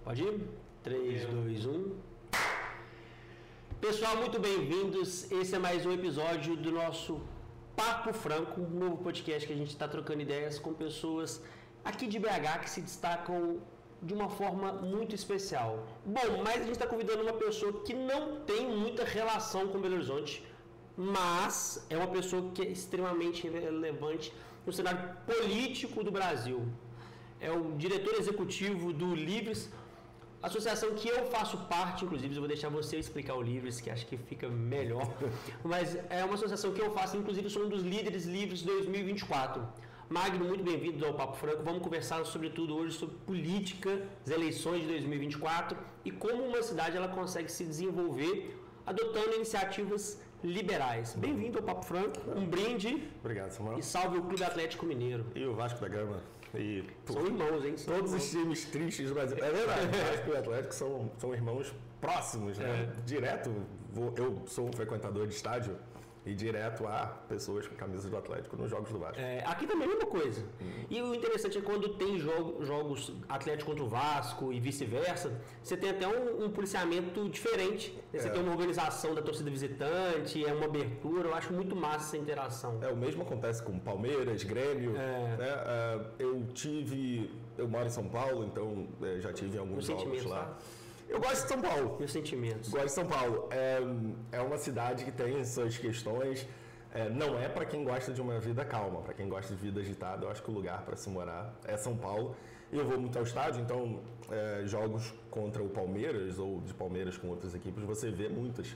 Pode ir? 3, 2, 1. Pessoal, muito bem-vindos. Esse é mais um episódio do nosso Papo Franco, um novo podcast que a gente está trocando ideias com pessoas aqui de BH que se destacam de uma forma muito especial. Bom, mas a gente está convidando uma pessoa que não tem muita relação com Belo Horizonte, mas é uma pessoa que é extremamente relevante no cenário político do Brasil. É o diretor executivo do Livres, associação que eu faço parte, inclusive. Eu vou deixar você explicar o Livres, que acho que fica melhor. Mas é uma associação que eu faço, inclusive sou um dos líderes Livres 2024. Magno, muito bem-vindo ao Papo Franco. Vamos conversar sobretudo hoje sobre política, as eleições de 2024 e como uma cidade ela consegue se desenvolver adotando iniciativas liberais. Bem-vindo ao Papo Franco. Um brinde. Obrigado, Samuel. E salve o Clube Atlético Mineiro. E o Vasco da Gama. E, são irmãos, hein? São todos irmãos. Os times tristes do Brasil. É verdade, o Vasco e o Atlético são irmãos próximos, né? Direto, eu sou um frequentador de estádio e direto há pessoas com camisas do Atlético nos jogos do Vasco. Aqui também é a mesma coisa. E o interessante é quando tem jogos Atlético contra o Vasco e vice-versa, você tem até um policiamento diferente. Você tem uma organização da torcida visitante, uma abertura. Eu acho muito massa essa interação. O mesmo acontece com Palmeiras, Grêmio. Né? Eu moro em São Paulo, então já tive alguns jogos lá. Tá? Eu gosto de São Paulo. Meus sentimentos. Gosto de São Paulo. É uma cidade que tem suas questões. Não é para quem gosta de uma vida calma, para quem gosta de vida agitada. Eu acho que o lugar para se morar é São Paulo. E eu vou muito ao estádio, então jogos contra o Palmeiras ou de Palmeiras com outras equipes, você vê muitas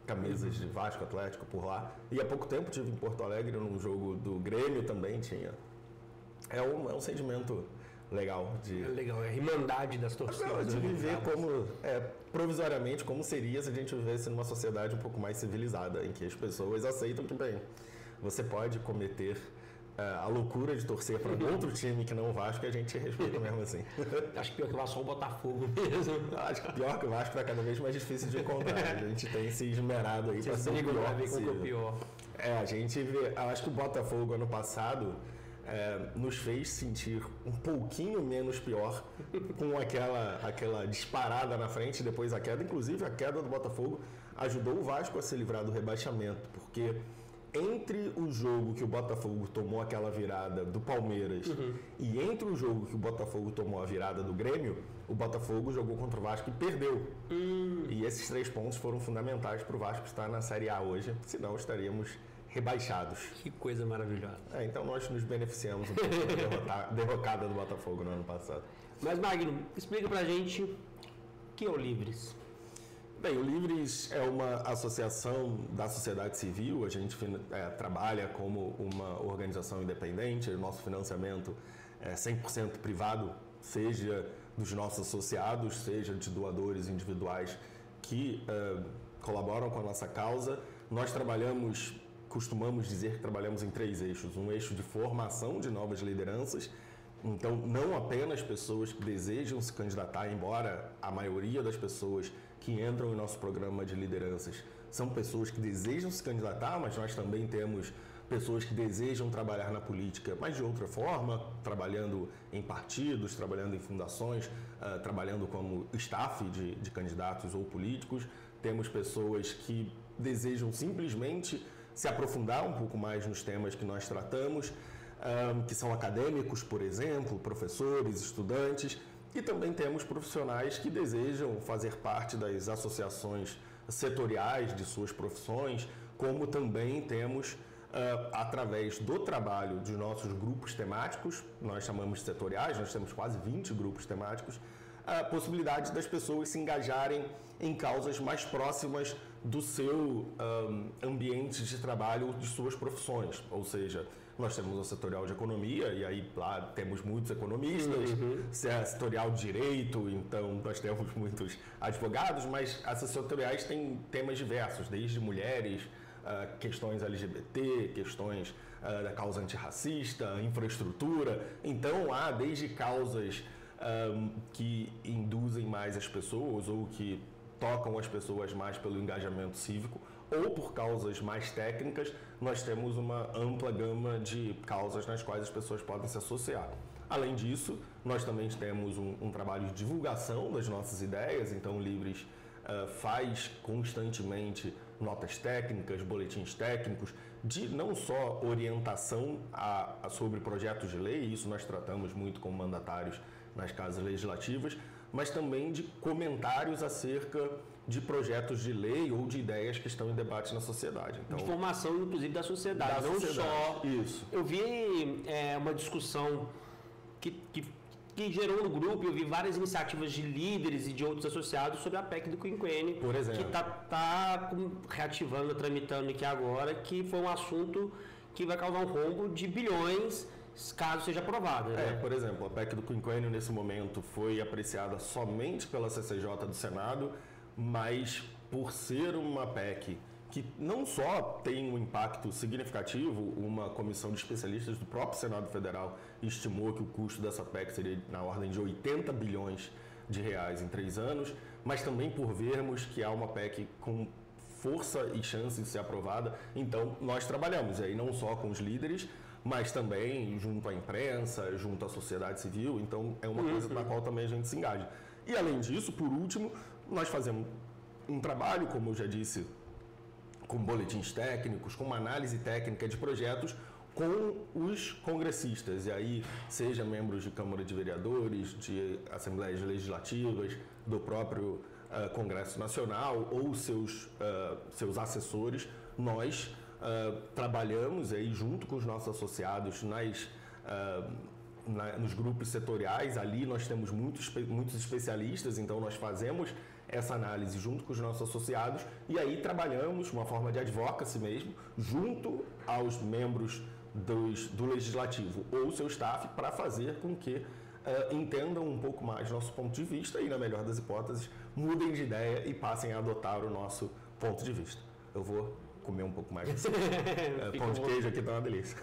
camisas de Vasco, Atlético por lá. E há pouco tempo tive em Porto Alegre num jogo do Grêmio também tinha. É um sentimento legal. É a irmandade das torcidas. De viver provisoriamente como seria se a gente vivesse numa sociedade um pouco mais civilizada, em que as pessoas aceitam que, bem, você pode cometer a loucura de torcer para outro time que não o Vasco e a gente respeita mesmo assim. Acho que pior que o Vasco é o Botafogo mesmo. Acho que pior que o Vasco é cada vez mais difícil de encontrar. A gente tem se esmerado aí para ser o pior. A gente vê, acho que o Botafogo ano passado nos fez sentir um pouquinho menos pior com aquela disparada na frente, depois a queda. Inclusive a queda do Botafogo ajudou o Vasco a se livrar do rebaixamento, porque entre o jogo que o Botafogo tomou aquela virada do Palmeiras e entre o jogo que o Botafogo tomou a virada do Grêmio, o Botafogo jogou contra o Vasco e perdeu. E esses 3 pontos foram fundamentais para o Vasco estar na Série A hoje, senão estaríamos rebaixados. Que coisa maravilhosa. Então nós nos beneficiamos um pouco da derrocada do Botafogo no ano passado. Mas, Magno, explica pra gente o que é o Livres. Bem, o Livres é uma associação da sociedade civil. A gente trabalha como uma organização independente. O nosso financiamento é 100% privado, seja dos nossos associados, seja de doadores individuais que colaboram com a nossa causa. Nós costumamos dizer que trabalhamos em 3 eixos. Um eixo de formação de novas lideranças. Então, não apenas pessoas que desejam se candidatar, embora a maioria das pessoas que entram em nosso programa de lideranças são pessoas que desejam se candidatar, mas nós também temos pessoas que desejam trabalhar na política, mas de outra forma, trabalhando em partidos, trabalhando em fundações, trabalhando como staff de candidatos ou políticos. Temos pessoas que desejam simplesmente se aprofundar um pouco mais nos temas que nós tratamos, que são acadêmicos, por exemplo, professores, estudantes, e também temos profissionais que desejam fazer parte das associações setoriais de suas profissões, como também temos, através do trabalho de nossos grupos temáticos, nós chamamos de setoriais, nós temos quase 20 grupos temáticos, a possibilidade das pessoas se engajarem em causas mais próximas do seu ambiente de trabalho, de suas profissões. Ou seja, nós temos o setorial de economia, e aí lá temos muitos economistas, setorial de direito, então nós temos muitos advogados, mas essas setoriais têm temas diversos, desde mulheres, questões LGBT, questões da causa antirracista, infraestrutura. Então há desde causas que induzem mais as pessoas ou que tocam as pessoas mais pelo engajamento cívico, ou por causas mais técnicas, nós temos uma ampla gama de causas nas quais as pessoas podem se associar. Além disso, nós também temos um trabalho de divulgação das nossas ideias, então o Livres faz constantemente notas técnicas, boletins técnicos, de não só orientação sobre projetos de lei, isso nós tratamos muito com mandatários nas casas legislativas, mas também de comentários acerca de projetos de lei ou de ideias que estão em debate na sociedade. Então, de formação, inclusive, da sociedade. Não só... Isso. Eu vi uma discussão que gerou no grupo, eu vi várias iniciativas de líderes e de outros associados sobre a PEC do quinquênio, por exemplo, que está reativando, tramitando aqui agora, que foi um assunto que vai causar um rombo de bilhões caso seja aprovada. Né? Por exemplo, a PEC do quinquênio nesse momento foi apreciada somente pela CCJ do Senado, mas por ser uma PEC que não só tem um impacto significativo, uma comissão de especialistas do próprio Senado Federal estimou que o custo dessa PEC seria na ordem de 80 bilhões de reais em 3 anos, mas também por vermos que há uma PEC com força e chance de ser aprovada, então nós trabalhamos aí não só com os líderes, mas também junto à imprensa, junto à sociedade civil, então é uma coisa na qual também a gente se engaja. E além disso, por último, nós fazemos um trabalho, como eu já disse, com boletins técnicos, com uma análise técnica de projetos com os congressistas, e aí seja membros de Câmara de Vereadores, de Assembleias Legislativas, do próprio Congresso Nacional ou seus assessores, nós trabalhamos aí junto com os nossos associados nos grupos setoriais. Ali nós temos muitos especialistas, então nós fazemos essa análise junto com os nossos associados e aí trabalhamos uma forma de advocacy mesmo, junto aos membros do Legislativo ou seu staff, para fazer com que entendam um pouco mais nosso ponto de vista e, na melhor das hipóteses, mudem de ideia e passem a adotar o nosso ponto de vista. Eu vou comer um pouco mais desse pão de queijo aqui, tá uma delícia.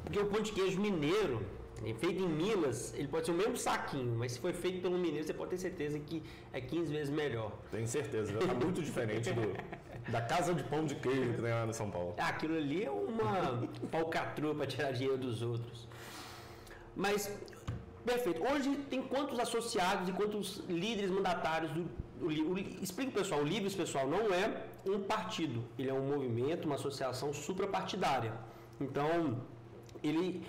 Porque o pão de queijo mineiro, feito em Minas, ele pode ser o mesmo saquinho, mas se foi feito pelo mineiro, você pode ter certeza que é 15 vezes melhor. Tenho certeza, está muito diferente da casa de pão de queijo que tem lá no São Paulo. Aquilo ali é uma falcatrua para tirar dinheiro dos outros. Mas, perfeito. Hoje tem quantos associados e quantos líderes mandatários explica o pessoal, o Livres, pessoal, não é um partido, ele é um movimento, uma associação suprapartidária. Então, ele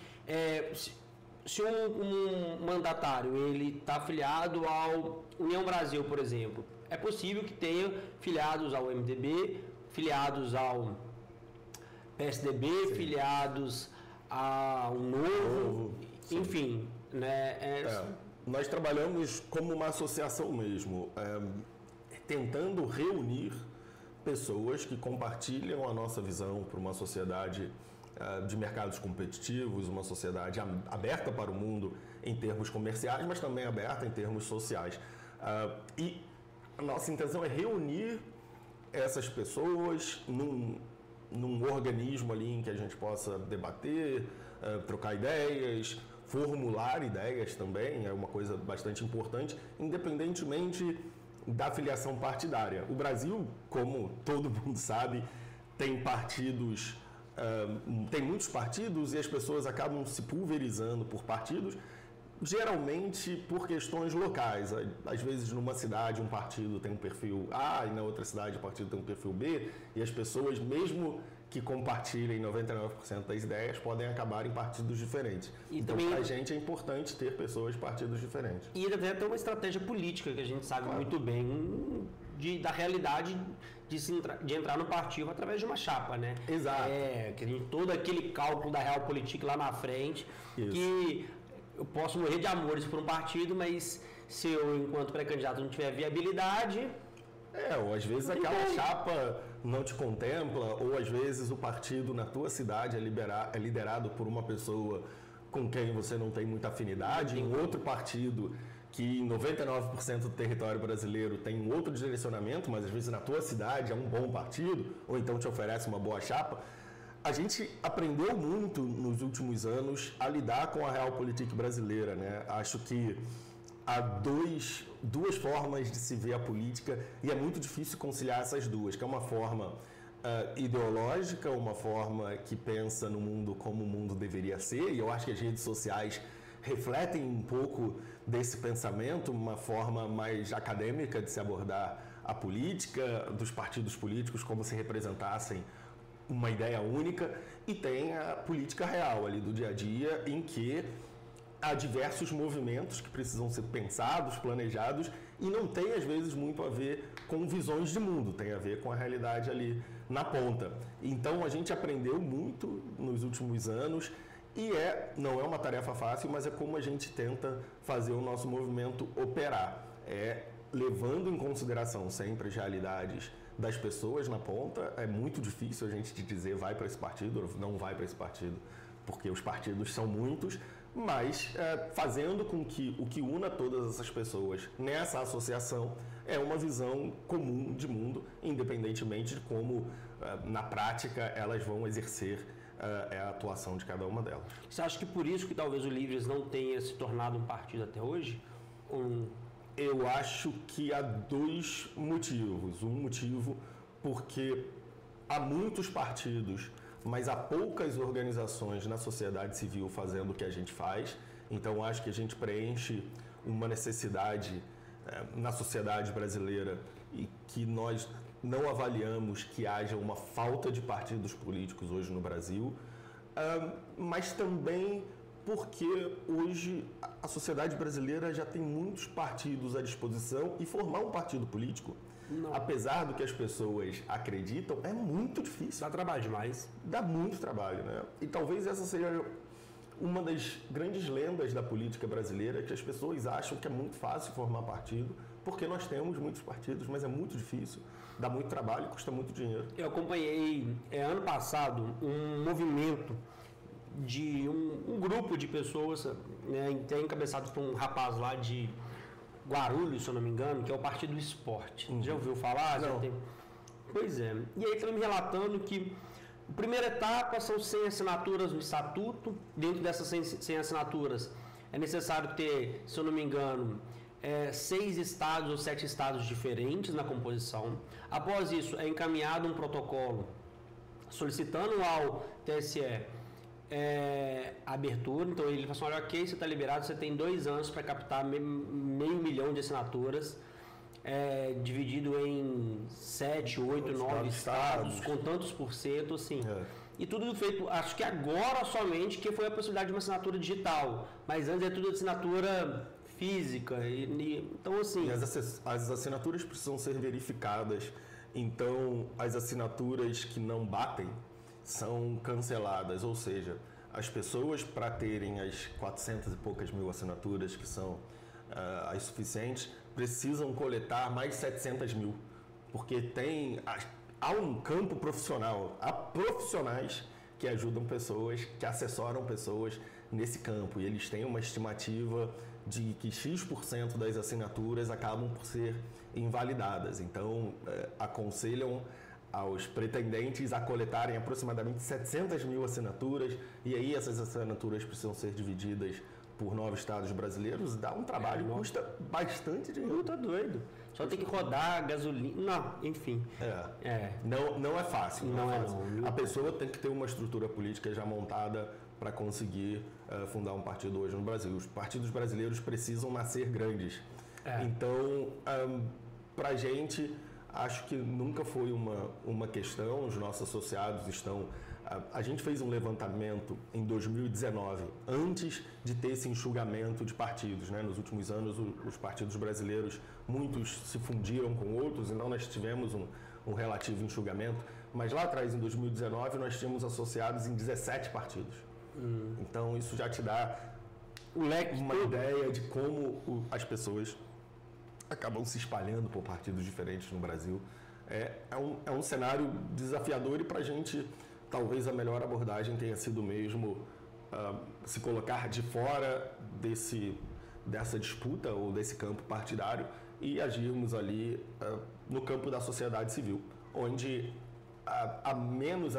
se um mandatário ele está afiliado ao União Brasil, por exemplo, é possível que tenha filiados ao MDB, filiados ao PSDB, sim, filiados ao Novo, enfim, né? Nós trabalhamos como uma associação mesmo, tentando reunir pessoas que compartilham a nossa visão para uma sociedade de mercados competitivos, uma sociedade aberta para o mundo em termos comerciais, mas também aberta em termos sociais. E a nossa intenção é reunir essas pessoas num organismo ali em que a gente possa debater, trocar ideias, formular ideias também, é uma coisa bastante importante, independentemente da filiação partidária. O Brasil, como todo mundo sabe, tem partidos, tem muitos partidos e as pessoas acabam se pulverizando por partidos, geralmente por questões locais. Às vezes, numa cidade, um partido tem um perfil A e na outra cidade o partido tem um perfil B, e as pessoas, mesmo que compartilhem 99% das ideias, podem acabar em partidos diferentes. E então, para a gente é importante ter pessoas de partidos diferentes. E deve ter uma estratégia política que a gente sabe muito bem da realidade de entrar no partido através de uma chapa, né? Exato. Todo aquele cálculo da realpolitik lá na frente, isso, que eu posso morrer de amores por um partido, mas se eu, enquanto pré-candidato, não tiver viabilidade... ou às vezes aquela chapa não te contempla, ou às vezes o partido na tua cidade é liderado por uma pessoa com quem você não tem muita afinidade, em outro partido que em 99% do território brasileiro tem um outro direcionamento, mas às vezes na tua cidade é um bom partido, ou então te oferece uma boa chapa. A gente aprendeu muito nos últimos anos a lidar com a realpolitik brasileira, né? Acho que há duas formas de se ver a política e é muito difícil conciliar essas duas, que é uma forma ideológica, uma forma que pensa no mundo como o mundo deveria ser, e eu acho que as redes sociais refletem um pouco desse pensamento, uma forma mais acadêmica de se abordar a política, dos partidos políticos, como se representassem uma ideia única, e tem a política real ali do dia a dia, em que há diversos movimentos que precisam ser pensados, planejados, e não tem, às vezes, muito a ver com visões de mundo, tem a ver com a realidade ali na ponta. Então, a gente aprendeu muito nos últimos anos, e não é uma tarefa fácil, mas é como a gente tenta fazer o nosso movimento operar. Levando em consideração sempre as realidades das pessoas na ponta. É muito difícil a gente dizer vai para esse partido ou não vai para esse partido, porque os partidos são muitos, mas fazendo com que o que una todas essas pessoas nessa associação é uma visão comum de mundo, independentemente de como, na prática, elas vão exercer a atuação de cada uma delas. Você acha que por isso que talvez o Livres não tenha se tornado um partido até hoje? Eu acho que há dois motivos. Um motivo porque há muitos partidos, mas há poucas organizações na sociedade civil fazendo o que a gente faz. Então, acho que a gente preenche uma necessidade na sociedade brasileira e que nós não avaliamos que haja uma falta de partidos políticos hoje no Brasil, mas também porque hoje a sociedade brasileira já tem muitos partidos à disposição e formar um partido político, apesar do que as pessoas acreditam, é muito difícil. Dá trabalho demais. Dá muito trabalho, né? E talvez essa seja uma das grandes lendas da política brasileira, que as pessoas acham que é muito fácil formar partido, porque nós temos muitos partidos, mas é muito difícil, dá muito trabalho e custa muito dinheiro. Eu acompanhei, ano passado, um movimento de um grupo de pessoas, né, encabeçados por um rapaz lá de Guarulhos, se eu não me engano, que é o Partido do Esporte. Já ouviu falar? Não. Pois é. E aí estão me relatando que a primeira etapa são 100 assinaturas no estatuto. Dentro dessas 100 assinaturas é necessário ter, se eu não me engano, 6 estados ou 7 estados diferentes na composição. Após isso, é encaminhado um protocolo solicitando ao TSE a abertura. Então ele fala assim, olha, ok, você está liberado, você tem 2 anos para captar meio milhão de assinaturas, dividido em 7, 8, 9 estados, com tantos por cento, assim. E tudo feito, acho que agora somente que foi a possibilidade de uma assinatura digital, mas antes é tudo assinatura física. Então, assim... E as assinaturas precisam ser verificadas, então as assinaturas que não batem são canceladas, ou seja, as pessoas, para terem as 400 e poucas mil assinaturas que são as suficientes, precisam coletar mais 700 mil, porque há um campo profissional, há profissionais que ajudam pessoas, que assessoram pessoas nesse campo, e eles têm uma estimativa de que X% das assinaturas acabam por ser invalidadas. Então, aconselham aos pretendentes a coletarem aproximadamente 700 mil assinaturas, e aí essas assinaturas precisam ser divididas por 9 estados brasileiros. Dá um trabalho, custa bastante dinheiro. Tá doido. Só tem que rodar gasolina. Não, enfim. Não é fácil. Não é fácil. A pessoa tem que ter uma estrutura política já montada para conseguir fundar um partido hoje no Brasil. Os partidos brasileiros precisam nascer grandes. Então, para a gente, acho que nunca foi uma questão. Os nossos associados estão... A gente fez um levantamento em 2019, antes de ter esse enxugamento de partidos, né? Nos últimos anos, os partidos brasileiros, muitos se fundiram com outros, então nós tivemos um relativo enxugamento. Mas lá atrás, em 2019, nós tínhamos associados em 17 partidos. Então, isso já te dá uma ideia de como as pessoas acabam se espalhando por partidos diferentes no Brasil. É um cenário desafiador, e para a gente, talvez a melhor abordagem tenha sido mesmo se colocar de fora dessa disputa ou desse campo partidário e agirmos ali no campo da sociedade civil, onde há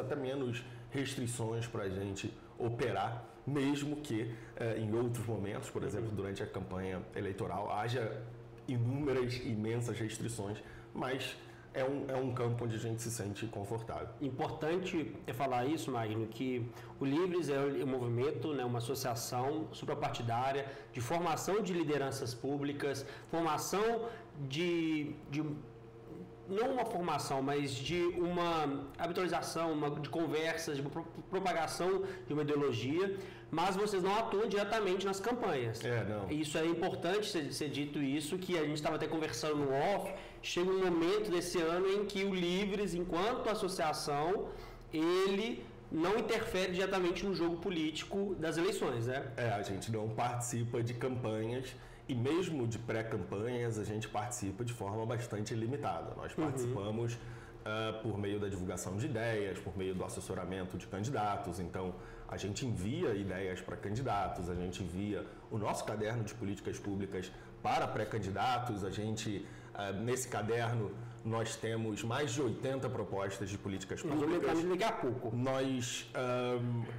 até menos restrições para a gente operar, mesmo que em outros momentos, por exemplo, durante a campanha eleitoral, haja inúmeras, imensas restrições, mas é um campo onde a gente se sente confortável. Importante é falar isso, Magno, que o Livres é um movimento, né, uma associação suprapartidária de formação de lideranças públicas, formação não uma formação, mas de uma habitualização, de conversas, de uma propagação de uma ideologia, mas vocês não atuam diretamente nas campanhas. Não. Isso é importante ser dito isso, que a gente estava até conversando no off, chega um momento desse ano em que o Livres, enquanto associação, ele não interfere diretamente no jogo político das eleições, né? A gente não participa de campanhas e mesmo de pré-campanhas a gente participa de forma bastante limitada. Nós participamos por meio da divulgação de ideias, por meio do assessoramento de candidatos. Então, a gente envia ideias para candidatos, a gente envia o nosso caderno de políticas públicas para pré-candidatos. A gente, nesse caderno, nós temos mais de 80 propostas de políticas públicas. Daqui a pouco. Nós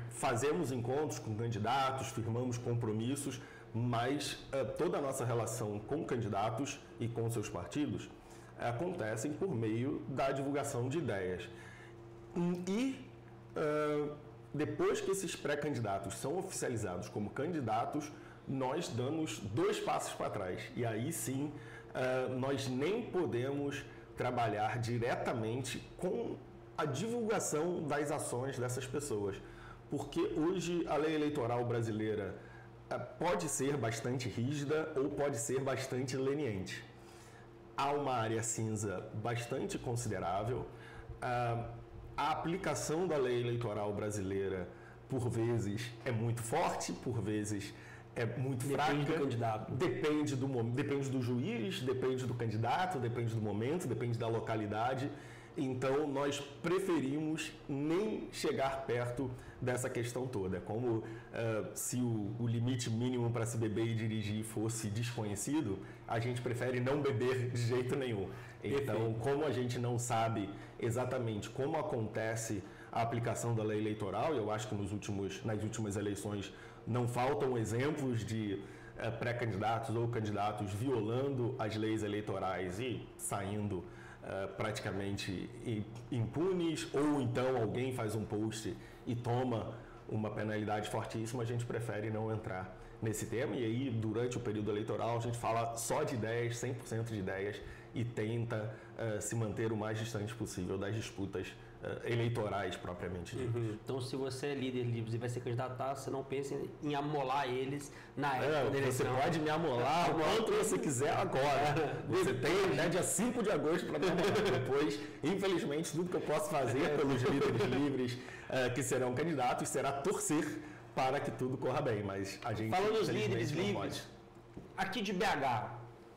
fazemos encontros com candidatos, firmamos compromissos, mas toda a nossa relação com candidatos e com seus partidos acontecem por meio da divulgação de ideias. E depois que esses pré-candidatos são oficializados como candidatos, nós damos 2 passos para trás. E aí sim, nós nem podemos trabalhar diretamente com a divulgação das ações dessas pessoas. Porque hoje a lei eleitoral brasileira pode ser bastante rígida ou pode ser bastante leniente. Há uma área cinza bastante considerável. A aplicação da lei eleitoral brasileira, por vezes, é muito forte, por vezes é muito fraca. Depende do candidato. Depende do juiz, depende do candidato, depende do momento, depende da localidade. Então, nós preferimos nem chegar perto dessa questão toda. É como se o limite mínimo para se beber e dirigir fosse desconhecido, a gente prefere não beber de jeito nenhum. Então, como a gente não sabe exatamente como acontece a aplicação da lei eleitoral, e eu acho que nas últimas eleições não faltam exemplos de pré-candidatos ou candidatos violando as leis eleitorais e saindo praticamente impunes, ou então alguém faz um post e toma uma penalidade fortíssima, a gente prefere não entrar nesse tema. E aí, durante o período eleitoral, a gente fala só de ideias, 100% de ideias, e tenta se manter o mais distante possível das disputas eleitorais propriamente ditas. Então, se você é líder Livres e vai ser candidatar, você não pense em amolar eles na época da eleição. Você pode me amolar o quanto você quiser agora. Você tem até dia 5 de agosto para me amolar. Depois, infelizmente, tudo que eu posso fazer pelos líderes livres que serão candidatos será torcer para que tudo corra bem. Mas a gente, falando dos líderes livres, aqui de BH,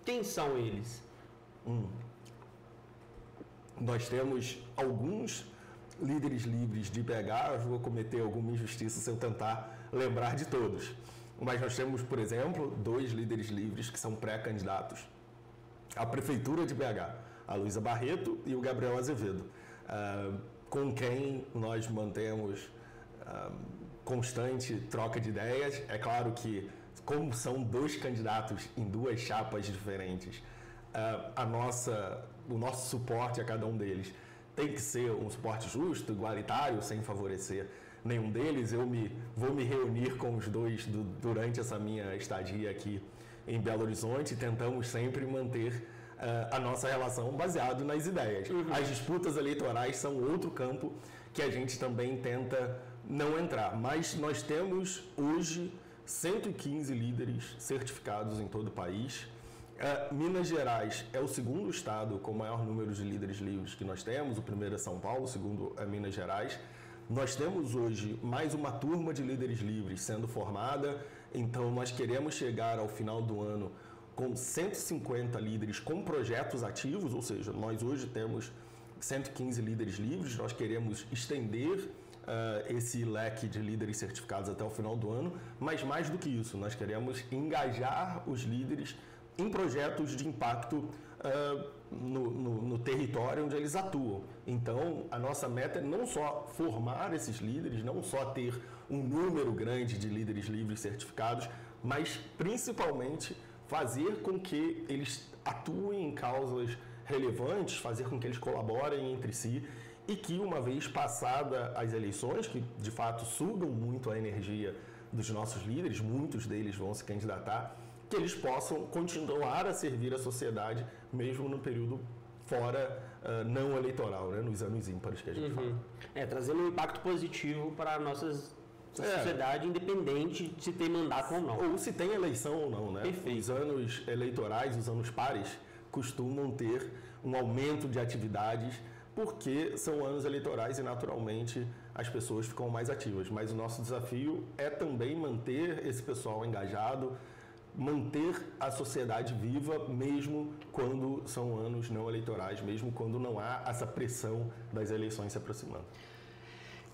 quem são eles? Nós temos alguns líderes livres de BH, eu vou cometer alguma injustiça se eu tentar lembrar de todos. Mas nós temos, por exemplo, 2 líderes livres que são pré-candidatos à Prefeitura de BH, a Luísa Barreto e o Gabriel Azevedo, com quem nós mantemos constante troca de ideias. É claro que, como são 2 candidatos em 2 chapas diferentes, o nosso suporte a cada um deles tem que ser um suporte justo, igualitário, sem favorecer nenhum deles. Vou me reunir com os 2 durante essa minha estadia aqui em Belo Horizonte e tentamos sempre manter a nossa relação baseado nas ideias. As disputas eleitorais são outro campo que a gente também tenta não entrar, mas nós temos hoje 115 líderes certificados em todo o país. Minas Gerais é o segundo estado com o maior número de líderes livres que nós temos. O primeiro é São Paulo, o segundo é Minas Gerais. Nós temos hoje mais uma turma de líderes livres sendo formada, então nós queremos chegar ao final do ano com 150 líderes com projetos ativos, ou seja, nós hoje temos 115 líderes livres, nós queremos estender esse leque de líderes certificados até o final do ano, mas mais do que isso, nós queremos engajar os líderes em projetos de impacto no território onde eles atuam. Então, a nossa meta é não só formar esses líderes, não só ter um número grande de líderes livres certificados, mas principalmente fazer com que eles atuem em causas relevantes, fazer com que eles colaborem entre si e que, uma vez passada as eleições, que de fato sugam muito a energia dos nossos líderes, muitos deles vão se candidatar, que eles possam continuar a servir a sociedade mesmo no período fora não eleitoral, né? Nos anos ímpares que a gente fala. Trazendo um impacto positivo para a nossa sociedade, independente de se tem mandato ou não. Ou se tem eleição ou não, né? Perfeito. Os anos eleitorais, os anos pares, costumam ter um aumento de atividades porque são anos eleitorais e, naturalmente, as pessoas ficam mais ativas. Mas o nosso desafio é também manter esse pessoal engajado, manter a sociedade viva, mesmo quando são anos não eleitorais, mesmo quando não há essa pressão das eleições se aproximando.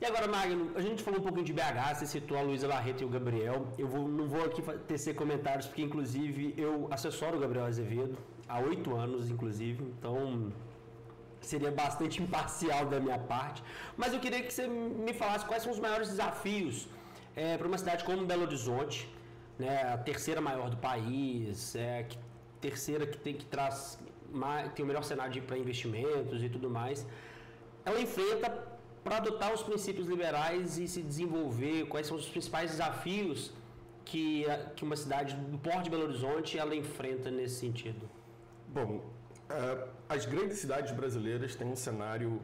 E agora, Magno, a gente falou um pouquinho de BH, você citou a Luísa Barreto e o Gabriel. Não vou aqui tecer comentários, porque, inclusive, eu assessoro o Gabriel Azevedo há 8 anos, inclusive, então seria bastante imparcial da minha parte. Mas eu queria que você me falasse quais são os maiores desafios para uma cidade como Belo Horizonte, né, a terceira maior do país, terceira que tem o melhor cenário para investimentos e tudo mais. Ela enfrenta para adotar os princípios liberais e se desenvolver. Quais são os principais desafios que uma cidade do porte de Belo Horizonte ela enfrenta nesse sentido? Bom, as grandes cidades brasileiras têm um cenário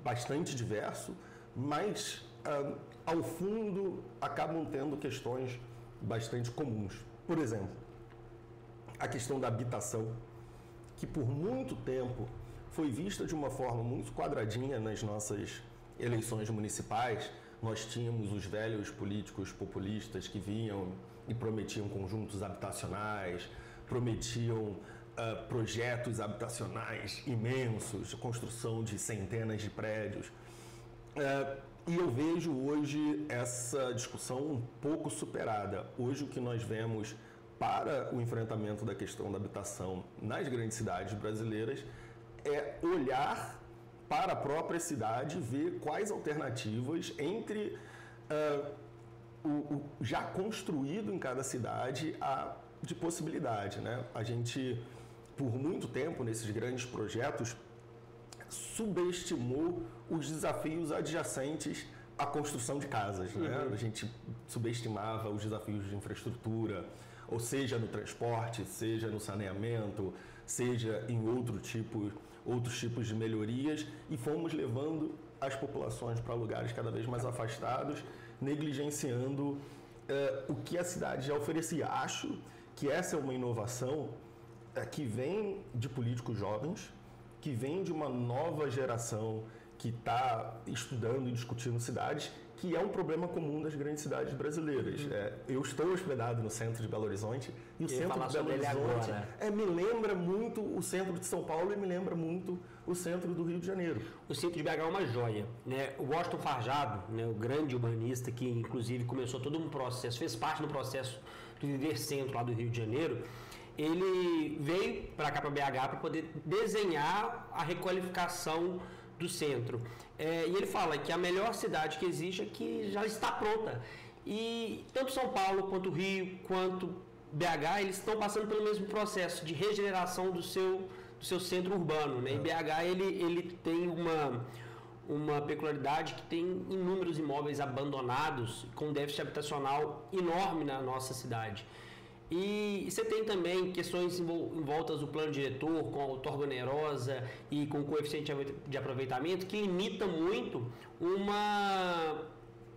bastante diverso, mas ao fundo acabam tendo questões bastante comuns. Por exemplo, a questão da habitação, que por muito tempo foi vista de uma forma muito quadradinha nas nossas eleições municipais. Nós tínhamos os velhos políticos populistas que vinham e prometiam conjuntos habitacionais, prometiam projetos habitacionais imensos, construção de centenas de prédios. E eu vejo hoje essa discussão um pouco superada. Hoje o que nós vemos para o enfrentamento da questão da habitação nas grandes cidades brasileiras é olhar para a própria cidade, ver quais alternativas entre o já construído em cada cidade de possibilidade, né? A gente, por muito tempo, nesses grandes projetos, subestimou os desafios adjacentes à construção de casas, né? A gente subestimava os desafios de infraestrutura, ou seja no transporte, seja no saneamento, seja em outros tipos de melhorias, e fomos levando as populações para lugares cada vez mais afastados, negligenciando o que a cidade já oferecia. Acho que essa é uma inovação que vem de políticos jovens, que vem de uma nova geração que está estudando e discutindo cidades, que é um problema comum das grandes cidades brasileiras. Eu estou hospedado no centro de Belo Horizonte e o centro de Belo Horizonte me lembra muito o centro de São Paulo e me lembra muito o centro do Rio de Janeiro. O centro de BH é uma joia, né? O Washington Farjado, né, o grande urbanista que inclusive começou todo um processo, fez parte do processo do Viver Centro lá do Rio de Janeiro, ele veio para cá, para BH, para poder desenhar a requalificação do centro. E ele fala que a melhor cidade que existe é que já está pronta. E tanto São Paulo, quanto Rio, quanto BH, eles estão passando pelo mesmo processo de regeneração do seu centro urbano, né? E BH, ele tem uma peculiaridade que tem inúmeros imóveis abandonados com déficit habitacional enorme na nossa cidade. E você tem também questões envoltas do plano diretor, com a outorga onerosa e com o coeficiente de aproveitamento, que limita muito uma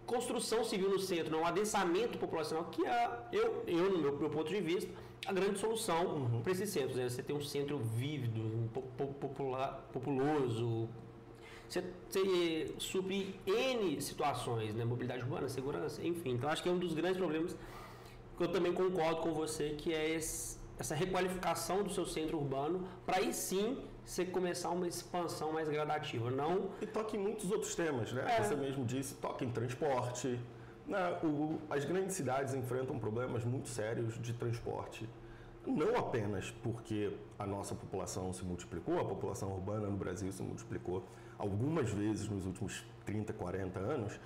construção civil no centro, um adensamento populacional, que no meu ponto de vista, a grande solução para esses centros. Né? Você tem um centro vívido, populoso, você supre N situações, né? Mobilidade urbana, segurança, enfim. Então, acho que é um dos grandes problemas. Eu também concordo com você, que é essa requalificação do seu centro urbano, para aí sim você começar uma expansão mais gradativa. E toca em muitos outros temas, né? Você mesmo disse, toca em transporte. As grandes cidades enfrentam problemas muito sérios de transporte. Não apenas porque a nossa população se multiplicou, a população urbana no Brasil se multiplicou algumas vezes nos últimos 30, 40 anos,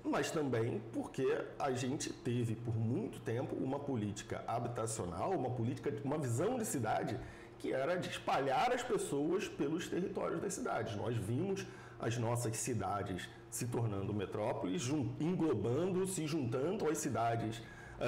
mas também porque a gente teve por muito tempo uma política habitacional, uma visão de cidade que era de espalhar as pessoas pelos territórios das cidades. Nós vimos as nossas cidades se tornando metrópoles, englobando, se juntando às cidades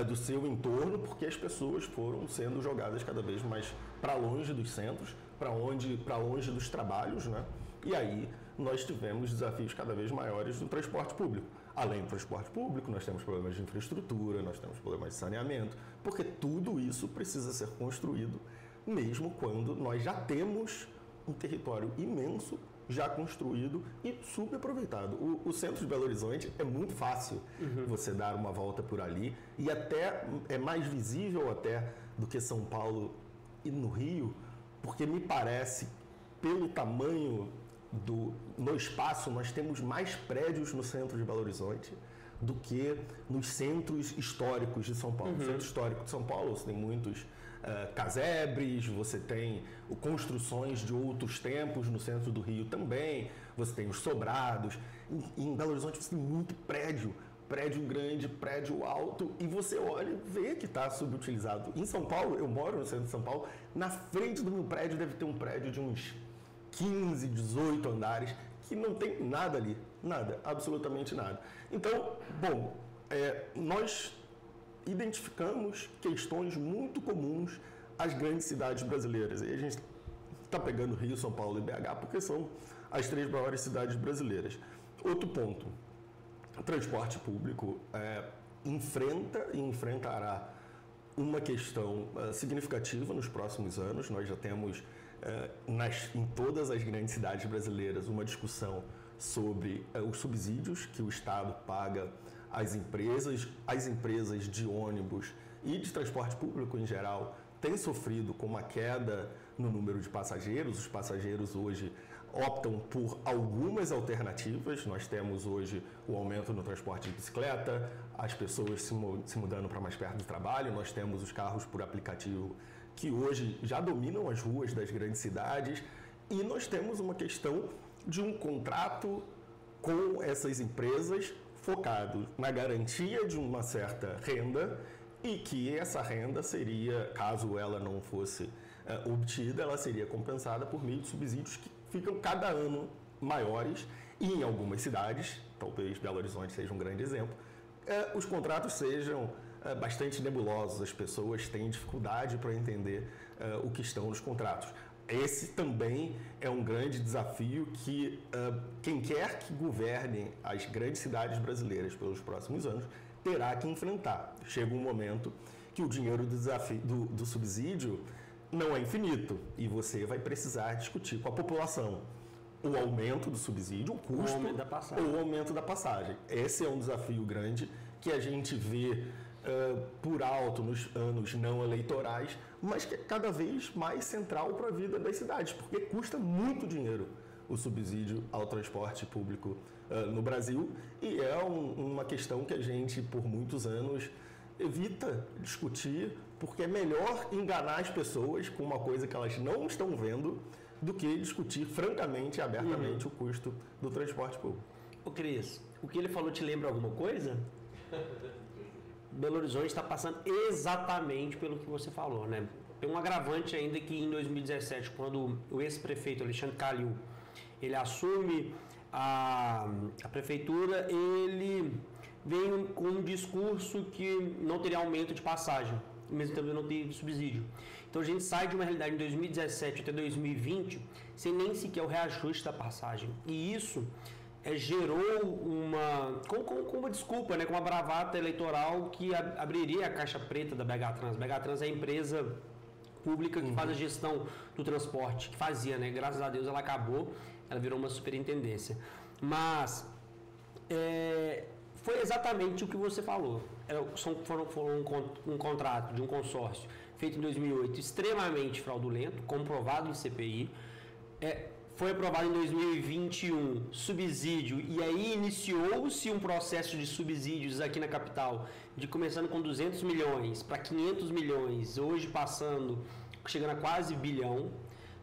do seu entorno, porque as pessoas foram sendo jogadas cada vez mais para longe dos centros, para longe dos trabalhos, né? E aí nós tivemos desafios cada vez maiores do transporte público. Além do transporte público, nós temos problemas de infraestrutura, nós temos problemas de saneamento, porque tudo isso precisa ser construído, mesmo quando nós já temos um território imenso, já construído e subaproveitado. O centro de Belo Horizonte é muito fácil você dar uma volta por ali, e até é mais visível até do que São Paulo e no Rio, porque me parece, pelo tamanho no espaço, nós temos mais prédios no centro de Belo Horizonte do que nos centros históricos de São Paulo. No centro histórico de São Paulo você tem muitos casebres, você tem construções de outros tempos, no centro do Rio também, você tem os sobrados. Em Belo Horizonte você tem muito prédio grande, prédio alto, e você olha e vê que está subutilizado. Em São Paulo, eu moro no centro de São Paulo, na frente do meu prédio deve ter um prédio de uns 15, 18 andares, que não tem nada ali, nada, absolutamente nada. Então, bom, nós identificamos questões muito comuns às grandes cidades brasileiras. E a gente está pegando Rio, São Paulo e BH porque são as 3 maiores cidades brasileiras. Outro ponto, o transporte público enfrenta e enfrentará uma questão significativa nos próximos anos. Nós já temos em todas as grandes cidades brasileiras uma discussão sobre os subsídios que o Estado paga às empresas de ônibus e de transporte público em geral têm sofrido com uma queda no número de passageiros. Os passageiros hoje optam por algumas alternativas. Nós temos hoje o aumento no transporte de bicicleta, as pessoas se mudando para mais perto do trabalho, nós temos os carros por aplicativo que hoje já dominam as ruas das grandes cidades, e nós temos uma questão de um contrato com essas empresas focado na garantia de uma certa renda, e que essa renda seria, caso ela não fosse obtida, ela seria compensada por meio de subsídios que ficam cada ano maiores, e em algumas cidades, talvez Belo Horizonte seja um grande exemplo, os contratos sejam bastante nebulosos, as pessoas têm dificuldade para entender o que estão nos contratos. Esse também é um grande desafio que quem quer que governe as grandes cidades brasileiras pelos próximos anos terá que enfrentar. Chega um momento que o dinheiro do subsídio não é infinito e você vai precisar discutir com a população o aumento do subsídio, o custo ou o aumento da passagem. Esse é um desafio grande que a gente vê por alto nos anos não eleitorais, mas que é cada vez mais central para a vida das cidades, porque custa muito dinheiro o subsídio ao transporte público no Brasil, e é uma questão que a gente, por muitos anos, evita discutir, porque é melhor enganar as pessoas com uma coisa que elas não estão vendo do que discutir francamente e abertamente o custo do transporte público. Ô Cris, o que ele falou te lembra alguma coisa? Belo Horizonte está passando exatamente pelo que você falou, né? Tem um agravante ainda que em 2017, quando o ex-prefeito Alexandre Calil, ele assume a prefeitura, ele veio com um discurso que não teria aumento de passagem, mesmo também não ter subsídio. Então a gente sai de uma realidade em 2017 até 2020 sem nem sequer o reajuste da passagem. E isso gerou com uma desculpa, né, com uma bravata eleitoral que abriria a caixa preta da BH Trans. A BH Trans é a empresa pública que faz a gestão do transporte, que fazia, né? Graças a Deus ela acabou, ela virou uma superintendência. Mas foi exatamente o que você falou. Foram um contrato de um consórcio feito em 2008 extremamente fraudulento, comprovado em CPI. Foi aprovado em 2021 subsídio, e aí iniciou-se um processo de subsídios aqui na capital, começando com 200 milhões para 500 milhões, hoje chegando a quase bilhão.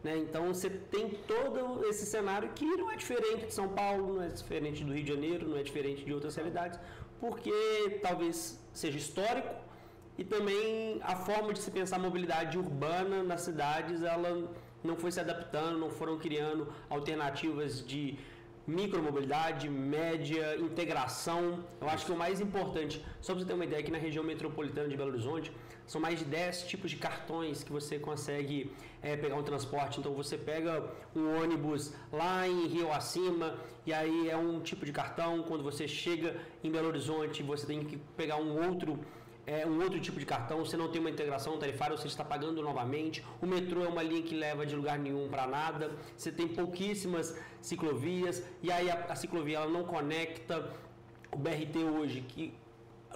Né? Então você tem todo esse cenário que não é diferente de São Paulo, não é diferente do Rio de Janeiro, não é diferente de outras realidades, porque talvez seja histórico e também a forma de se pensar a mobilidade urbana nas cidades, ela não foi se adaptando, não foram criando alternativas de micromobilidade, média, integração. Eu acho que o mais importante, só para você ter uma ideia, aqui na região metropolitana de Belo Horizonte, são mais de 10 tipos de cartões que você consegue pegar um transporte. Então você pega um ônibus lá em Rio Acima, e aí é um tipo de cartão. Quando você chega em Belo Horizonte, você tem que pegar um outro tipo de cartão. Você não tem uma integração tarifária, você está pagando novamente. O metrô é uma linha que leva de lugar nenhum para nada. Você tem pouquíssimas ciclovias, e aí a ciclovia ela não conecta. O BRT hoje, que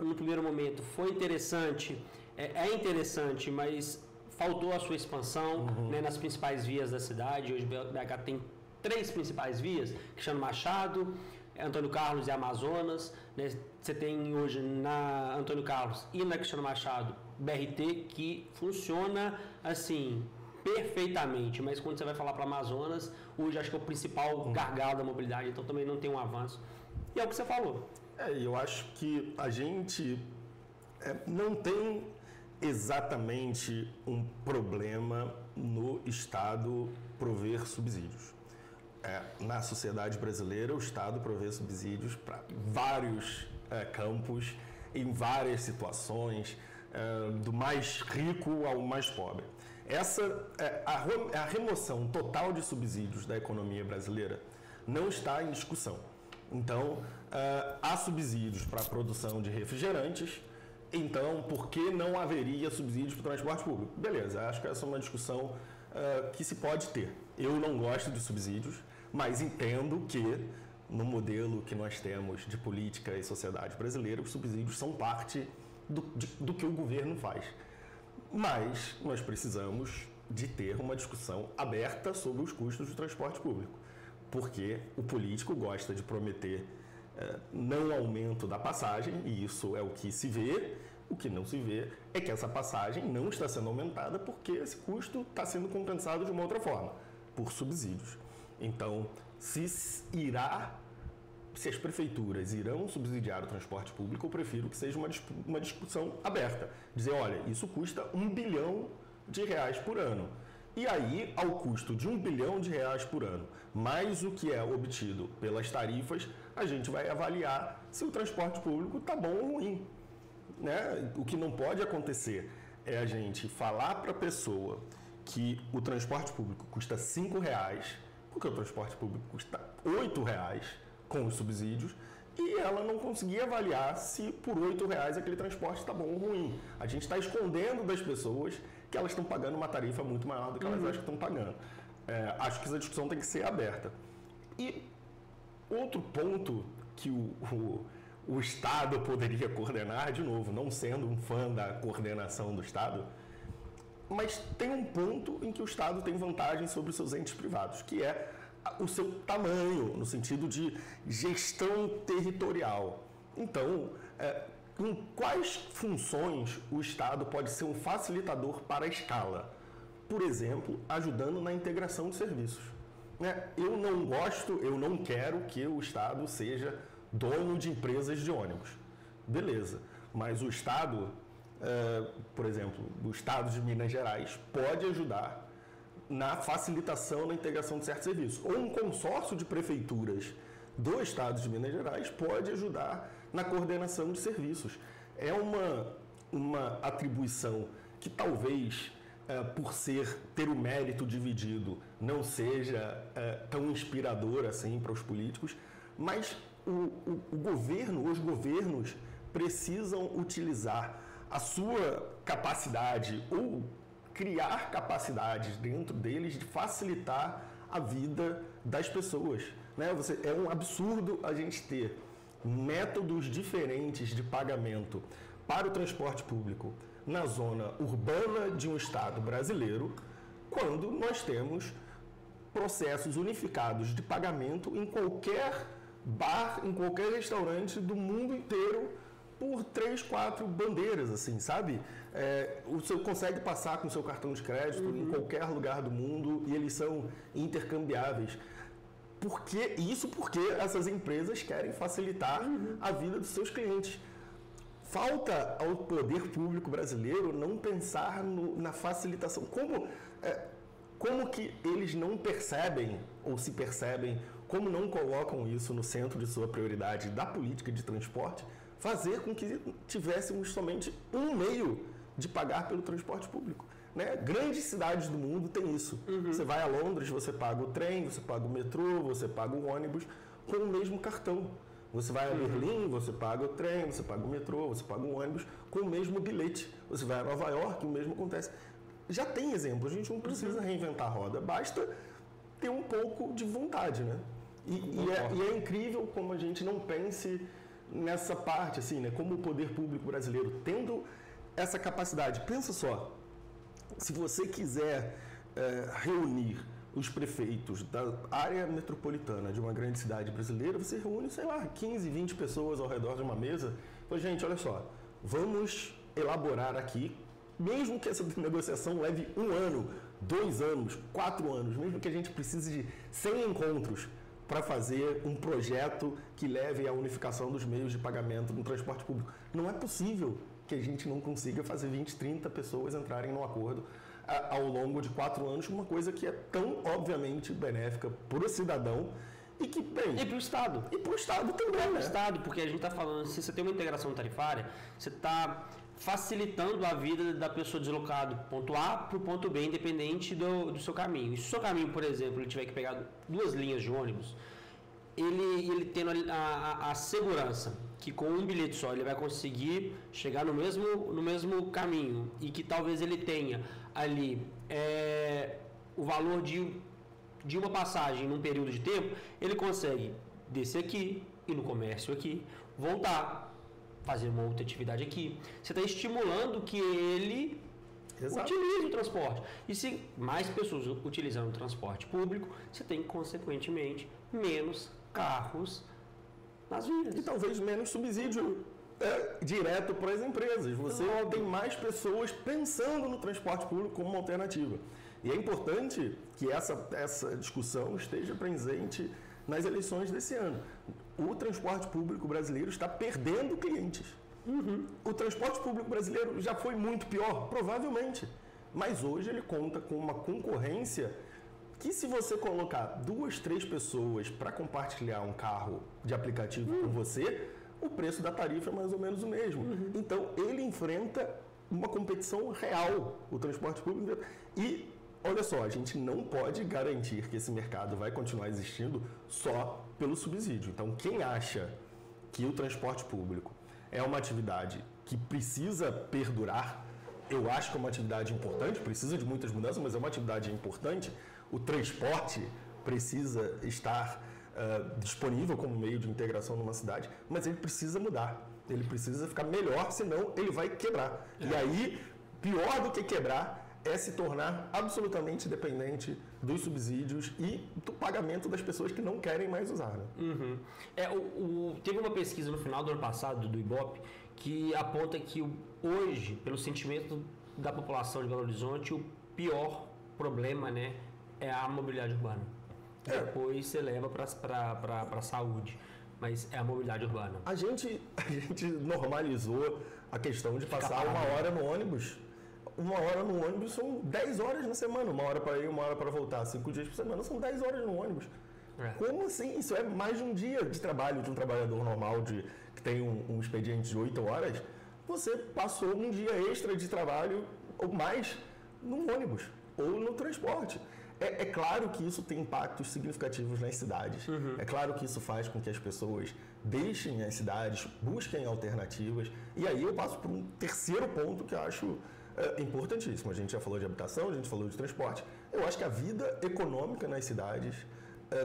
no primeiro momento foi interessante, é interessante, mas faltou a sua expansão nas principais vias da cidade. Hoje BH tem 3 principais vias, Cristiano Machado, Antônio Carlos e Amazonas, né? Você tem hoje na Antônio Carlos e na Cristiano Machado BRT que funciona assim perfeitamente, mas quando você vai falar para Amazonas, hoje acho que é o principal gargalo da mobilidade, então também não tem um avanço. E é o que você falou. Eu acho que a gente não tem exatamente um problema no Estado prover subsídios. Na sociedade brasileira, o Estado provê subsídios para vários campos, em várias situações, do mais rico ao mais pobre. A remoção total de subsídios da economia brasileira não está em discussão. Então, há subsídios para a produção de refrigerantes, então por que não haveria subsídios para o transporte público? Beleza, acho que essa é uma discussão que se pode ter. Eu não gosto de subsídios, mas entendo que no modelo que nós temos de política e sociedade brasileira, os subsídios são parte do que o governo faz. Mas nós precisamos de ter uma discussão aberta sobre os custos do transporte público, porque o político gosta de prometer não aumento da passagem, e isso é o que se vê. O que não se vê é que essa passagem não está sendo aumentada porque esse custo está sendo compensado de uma outra forma, por subsídios. Então, se as prefeituras irão subsidiar o transporte público, eu prefiro que seja uma discussão aberta. Dizer, olha, isso custa R$1 bilhão por ano. E aí, ao custo de R$1 bilhão por ano, mais o que é obtido pelas tarifas, a gente vai avaliar se o transporte público está bom ou ruim. Né? O que não pode acontecer é a gente falar para a pessoa que o transporte público custa R$5, porque o transporte público custa R$8 com os subsídios, e ela não conseguir avaliar se por R$8 aquele transporte está bom ou ruim. A gente está escondendo das pessoas que elas estão pagando uma tarifa muito maior do que elas acham que estão pagando. Acho que essa discussão tem que ser aberta. E outro ponto que o Estado poderia coordenar, de novo, não sendo um fã da coordenação do Estado, mas tem um ponto em que o Estado tem vantagem sobre os seus entes privados, que é o seu tamanho, no sentido de gestão territorial. Então, em quais funções o Estado pode ser um facilitador para a escala? Por exemplo, ajudando na integração de serviços. Eu não quero que o Estado seja dono de empresas de ônibus. Beleza, mas o Estado, por exemplo, o Estado de Minas Gerais pode ajudar na facilitação, na integração de certos serviços. Ou um consórcio de prefeituras do Estado de Minas Gerais pode ajudar na coordenação de serviços. É uma atribuição que talvez, por ter o mérito dividido, não seja tão inspiradora assim para os políticos, mas os governos precisam utilizar a sua capacidade ou criar capacidades dentro deles de facilitar a vida das pessoas. É um absurdo a gente ter métodos diferentes de pagamento para o transporte público na zona urbana de um estado brasileiro, quando nós temos processos unificados de pagamento em qualquer bar, em qualquer restaurante do mundo inteiro, por 3, 4 bandeiras, assim, sabe? Você consegue passar com o seu cartão de crédito em qualquer lugar do mundo e eles são intercambiáveis. Isso porque essas empresas querem facilitar a vida dos seus clientes. falta ao poder público brasileiro não pensar na facilitação. Como que eles não percebem, ou se percebem, como não colocam isso no centro de sua prioridade da política de transporte, fazer com que tivéssemos somente um meio de pagar pelo transporte público. Né? Grandes cidades do mundo têm isso. Você vai a Londres, você paga o trem, você paga o metrô, você paga o ônibus com o mesmo cartão. Você vai a Berlim, você paga o trem, você paga o metrô, você paga o ônibus com o mesmo bilhete. Você vai a Nova York, o mesmo acontece. Já tem exemplo, a gente não precisa reinventar a roda, basta ter um pouco de vontade, né? E é incrível como a gente não pense nessa parte, assim, né? Como o poder público brasileiro tendo essa capacidade. Pensa só, se você quiser reunir os prefeitos da área metropolitana de uma grande cidade brasileira, você reúne, sei lá, 15, 20 pessoas ao redor de uma mesa. Então, gente, olha só, vamos elaborar aqui, mesmo que essa negociação leve 1 ano, 2 anos, 4 anos, mesmo que a gente precise de 100 encontros para fazer um projeto que leve à unificação dos meios de pagamento no transporte público. Não é possível que a gente não consiga fazer 20, 30 pessoas entrarem num acordo ao longo de 4 anos, uma coisa que é tão obviamente benéfica para o cidadão e que, bem... E para o Estado. E para o Estado também, né? Para o Estado, porque a gente está falando, se você tem uma integração tarifária, você está facilitando a vida da pessoa deslocada do ponto A para o ponto B, independente do seu caminho. E se o seu caminho, por exemplo, ele tiver que pegar 2 linhas de ônibus, ele tendo a segurança que com um bilhete só ele vai conseguir chegar no mesmo caminho e que talvez ele tenha ali o valor de uma passagem num período de tempo, ele consegue descer aqui, ir no comércio aqui, voltar, fazer uma outra atividade aqui. Você está estimulando que ele utilize o transporte. E se mais pessoas utilizando o transporte público, você tem, consequentemente, menos carros nas vias. E talvez menos subsídio direto para as empresas. Você tem mais pessoas pensando no transporte público como uma alternativa. E é importante que essa discussão esteja presente nas eleições desse ano. O transporte público brasileiro está perdendo clientes. O transporte público brasileiro já foi muito pior, provavelmente. Mas hoje ele conta com uma concorrência que, se você colocar 2, 3 pessoas para compartilhar um carro de aplicativo com você, o preço da tarifa é mais ou menos o mesmo. Então, ele enfrenta uma competição real, o transporte público. E, olha só, a gente não pode garantir que esse mercado vai continuar existindo só pelo subsídio. Então, quem acha que o transporte público é uma atividade que precisa perdurar, eu acho que é uma atividade importante, precisa de muitas mudanças, mas é uma atividade importante. O transporte precisa estar disponível como meio de integração numa cidade, mas ele precisa mudar, ele precisa ficar melhor, senão ele vai quebrar. E aí, pior do que quebrar, é se tornar absolutamente dependente dos subsídios e do pagamento das pessoas que não querem mais usar. Né? Teve uma pesquisa no final do ano passado, do IBOP, que aponta que hoje, pelo sentimento da população de Belo Horizonte, o pior problema, né, é a mobilidade urbana. Depois você leva para a saúde, mas é a mobilidade urbana. A gente normalizou a questão de passar 1 hora no ônibus. 1 hora no ônibus são 10 horas na semana. 1 hora para ir, 1 hora para voltar. 5 dias por semana são 10 horas no ônibus. Como assim? Isso é mais de um dia de trabalho de um trabalhador normal que tem um expediente de 8 horas. Você passou um dia extra de trabalho ou mais no ônibus ou no transporte. É claro que isso tem impactos significativos nas cidades. É claro que isso faz com que as pessoas deixem as cidades, busquem alternativas. E aí eu passo para um terceiro ponto que eu acho importantíssimo. A gente já falou de habitação, a gente falou de transporte. Eu acho que a vida econômica nas cidades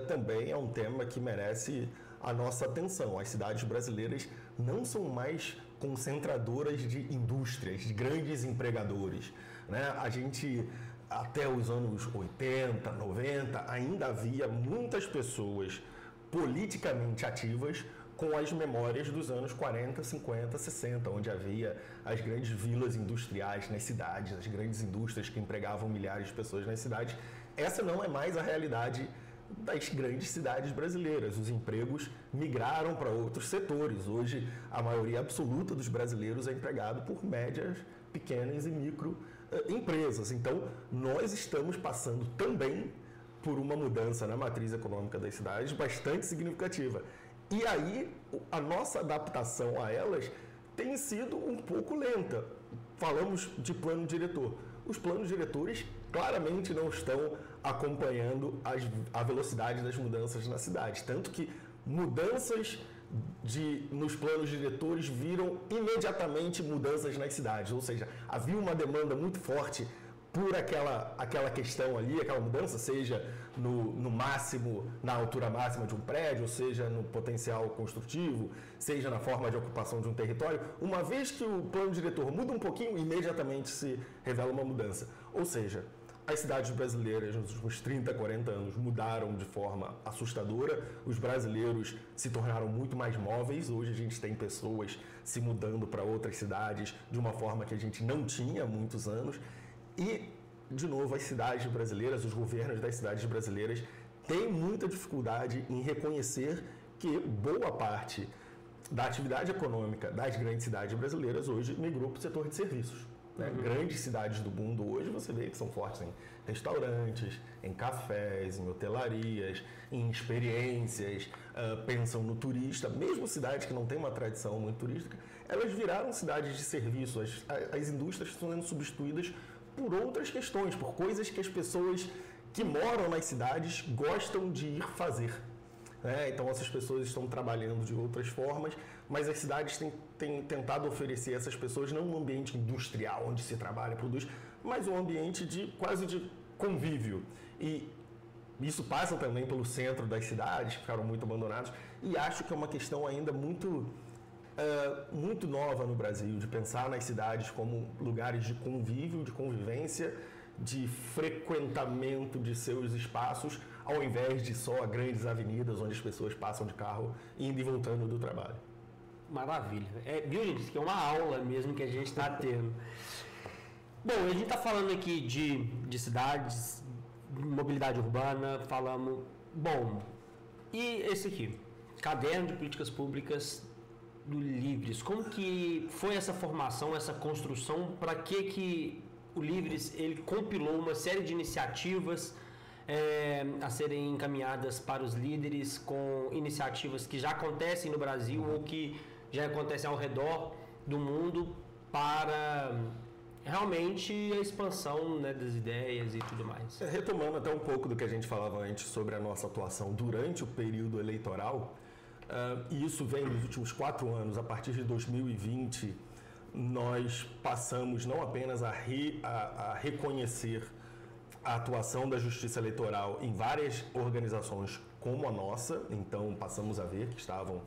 também é um tema que merece a nossa atenção. As cidades brasileiras não são mais concentradoras de indústrias, de grandes empregadores. Né? A gente, até os anos 80, 90, ainda havia muitas pessoas politicamente ativas com as memórias dos anos 40, 50, 60, onde havia as grandes vilas industriais nas cidades, as grandes indústrias que empregavam milhares de pessoas nas cidades. Essa não é mais a realidade das grandes cidades brasileiras. Os empregos migraram para outros setores. Hoje, a maioria absoluta dos brasileiros é empregado por médias, pequenas e micro empresas. Então, nós estamos passando também por uma mudança na matriz econômica das cidades bastante significativa. E aí, a nossa adaptação a elas tem sido um pouco lenta. Falamos de plano diretor. Os planos diretores claramente não estão acompanhando a velocidade das mudanças na cidade. Tanto que mudanças nos planos diretores viram imediatamente mudanças nas cidades. Ou seja, havia uma demanda muito forte por aquela questão ali, aquela mudança, seja no máximo, na altura máxima de um prédio, seja no potencial construtivo, seja na forma de ocupação de um território. Uma vez que o plano diretor muda um pouquinho, imediatamente se revela uma mudança. Ou seja, as cidades brasileiras nos últimos 30, 40 anos mudaram de forma assustadora. Os brasileiros se tornaram muito mais móveis. Hoje a gente tem pessoas se mudando para outras cidades de uma forma que a gente não tinha há muitos anos. E, de novo, as cidades brasileiras, os governos das cidades brasileiras têm muita dificuldade em reconhecer que boa parte da atividade econômica das grandes cidades brasileiras hoje migrou para o setor de serviços. Né? Grandes cidades do mundo hoje você vê que são fortes em restaurantes, em cafés, em hotelarias, em experiências, pensam no turista. Mesmo cidades que não têm uma tradição muito turística, elas viraram cidades de serviço. As indústrias estão sendo substituídas por outras questões, por coisas que as pessoas que moram nas cidades gostam de ir fazer. Então, essas pessoas estão trabalhando de outras formas, mas as cidades têm tentado oferecer a essas pessoas não um ambiente industrial, onde se trabalha e produz, mas um ambiente quase de convívio. E isso passa também pelo centro das cidades, que ficaram muito abandonados, e acho que é uma questão ainda muito nova no Brasil, de pensar nas cidades como lugares de convívio, de convivência, de frequentamento de seus espaços, ao invés de só grandes avenidas onde as pessoas passam de carro indo e voltando do trabalho. Maravilha. Viu, gente? Isso aqui é uma aula mesmo que a gente está tendo. Bom, a gente está falando aqui de cidades, mobilidade urbana, falamos... Bom, e esse aqui? Caderno de Políticas Públicas do Livres. Como que foi essa formação, essa construção? Para que o Livres ele compilou uma série de iniciativas a serem encaminhadas para os líderes, com iniciativas que já acontecem no Brasil ou que já acontecem ao redor do mundo, para realmente a expansão, né, das ideias e tudo mais. Retomando até um pouco do que a gente falava antes sobre a nossa atuação durante o período eleitoral, e isso vem nos últimos 4 anos, a partir de 2020, nós passamos não apenas a reconhecer a atuação da Justiça Eleitoral em várias organizações como a nossa, então passamos a ver que estavam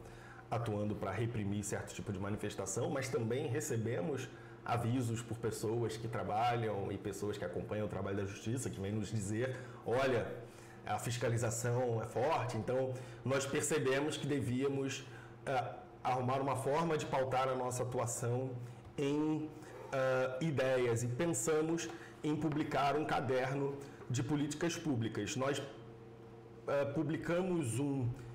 atuando para reprimir certo tipo de manifestação, mas também recebemos avisos por pessoas que trabalham e pessoas que acompanham o trabalho da Justiça, que vêm nos dizer, olha, a fiscalização é forte, então nós percebemos que devíamos arrumar uma forma de pautar a nossa atuação em ideias e pensamos em publicar um caderno de políticas públicas. Nós publicamos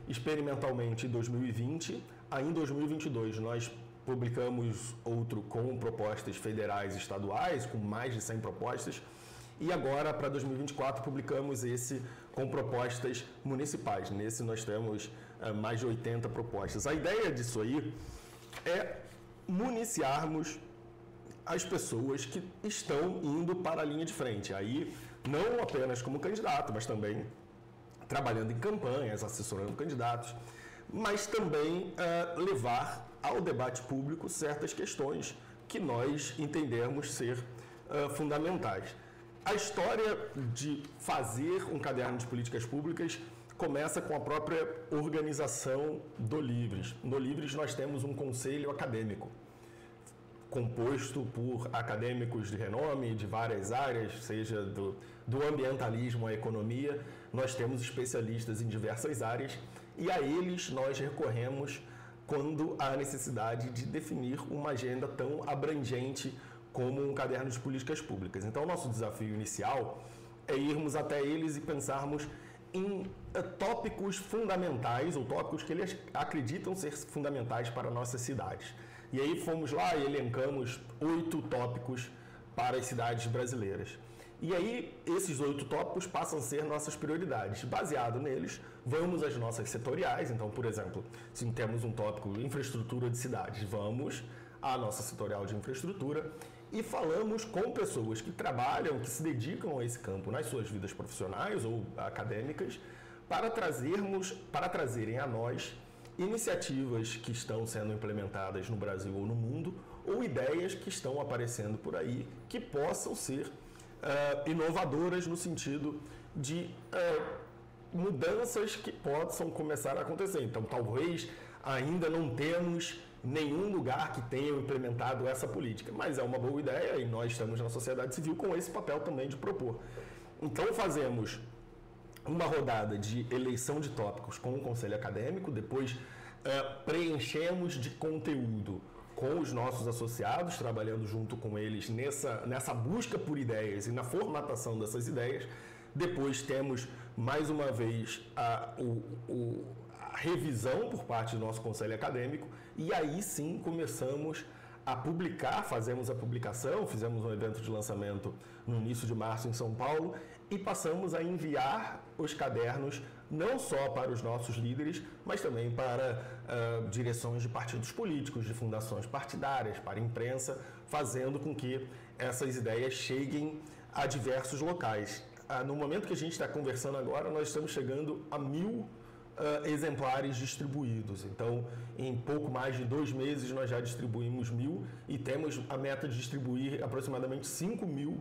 experimentalmente em 2020, aí em 2022 nós publicamos outro com propostas federais e estaduais, com mais de 100 propostas, e agora para 2024 publicamos esse com propostas municipais. Nesse nós temos mais de 80 propostas. A ideia disso aí é municiarmos as pessoas que estão indo para a linha de frente. Aí, não apenas como candidato, mas também trabalhando em campanhas, assessorando candidatos, mas também levar ao debate público certas questões que nós entendemos ser fundamentais. A história de fazer um caderno de políticas públicas começa com a própria organização do Livres. No Livres nós temos um conselho acadêmico, composto por acadêmicos de renome de várias áreas, seja do ambientalismo à economia. Nós temos especialistas em diversas áreas e a eles nós recorremos quando há necessidade de definir uma agenda tão abrangente como um caderno de políticas públicas. Então, o nosso desafio inicial é irmos até eles e pensarmos em tópicos fundamentais, ou tópicos que eles acreditam ser fundamentais para nossas cidades. E aí fomos lá e elencamos 8 tópicos para as cidades brasileiras. E aí, esses 8 tópicos passam a ser nossas prioridades. Baseado neles, vamos às nossas setoriais. Então, por exemplo, se temos um tópico infraestrutura de cidades, vamos à nossa setorial de infraestrutura e falamos com pessoas que trabalham, que se dedicam a esse campo nas suas vidas profissionais ou acadêmicas, para trazerem a nós iniciativas que estão sendo implementadas no Brasil ou no mundo, ou ideias que estão aparecendo por aí que possam ser inovadoras no sentido de mudanças que possam começar a acontecer. Então, talvez ainda não temos nenhum lugar que tenha implementado essa política, mas é uma boa ideia e nós estamos na sociedade civil com esse papel também de propor. Então, fazemos uma rodada de eleição de tópicos com o Conselho Acadêmico, depois preenchemos de conteúdo com os nossos associados, trabalhando junto com eles nessa busca por ideias e na formatação dessas ideias. Depois temos, mais uma vez, a revisão por parte do nosso Conselho Acadêmico e aí sim começamos a publicar, fazemos a publicação, fizemos um evento de lançamento no início de março em São Paulo e passamos a enviar os cadernos não só para os nossos líderes, mas também para direções de partidos políticos, de fundações partidárias, para a imprensa, fazendo com que essas ideias cheguem a diversos locais. No momento que a gente está conversando agora, nós estamos chegando a 1.000 exemplares distribuídos. Então, em pouco mais de 2 meses, nós já distribuímos 1.000 e temos a meta de distribuir aproximadamente 5.000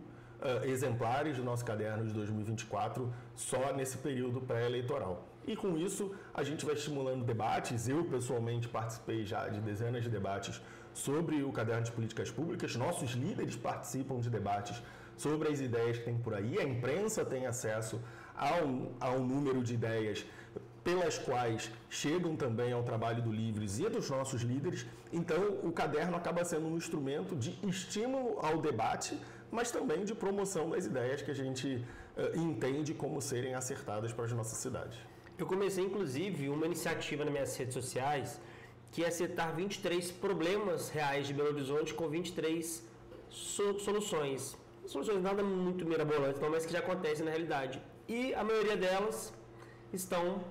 exemplares do nosso caderno de 2024 só nesse período pré-eleitoral. E com isso, a gente vai estimulando debates. Eu, pessoalmente, participei já de dezenas de debates sobre o caderno de políticas públicas. Nossos líderes participam de debates sobre as ideias que tem por aí. A imprensa tem acesso a um número de ideias pelas quais chegam também ao trabalho do Livres e dos nossos líderes. Então, o caderno acaba sendo um instrumento de estímulo ao debate, mas também de promoção das ideias que a gente entende como serem acertadas para as nossas cidades. Eu comecei, inclusive, uma iniciativa nas minhas redes sociais, que é citar 23 problemas reais de Belo Horizonte com 23 soluções. Soluções nada muito mirabolantes, mas que já acontecem na realidade. E a maioria delas estão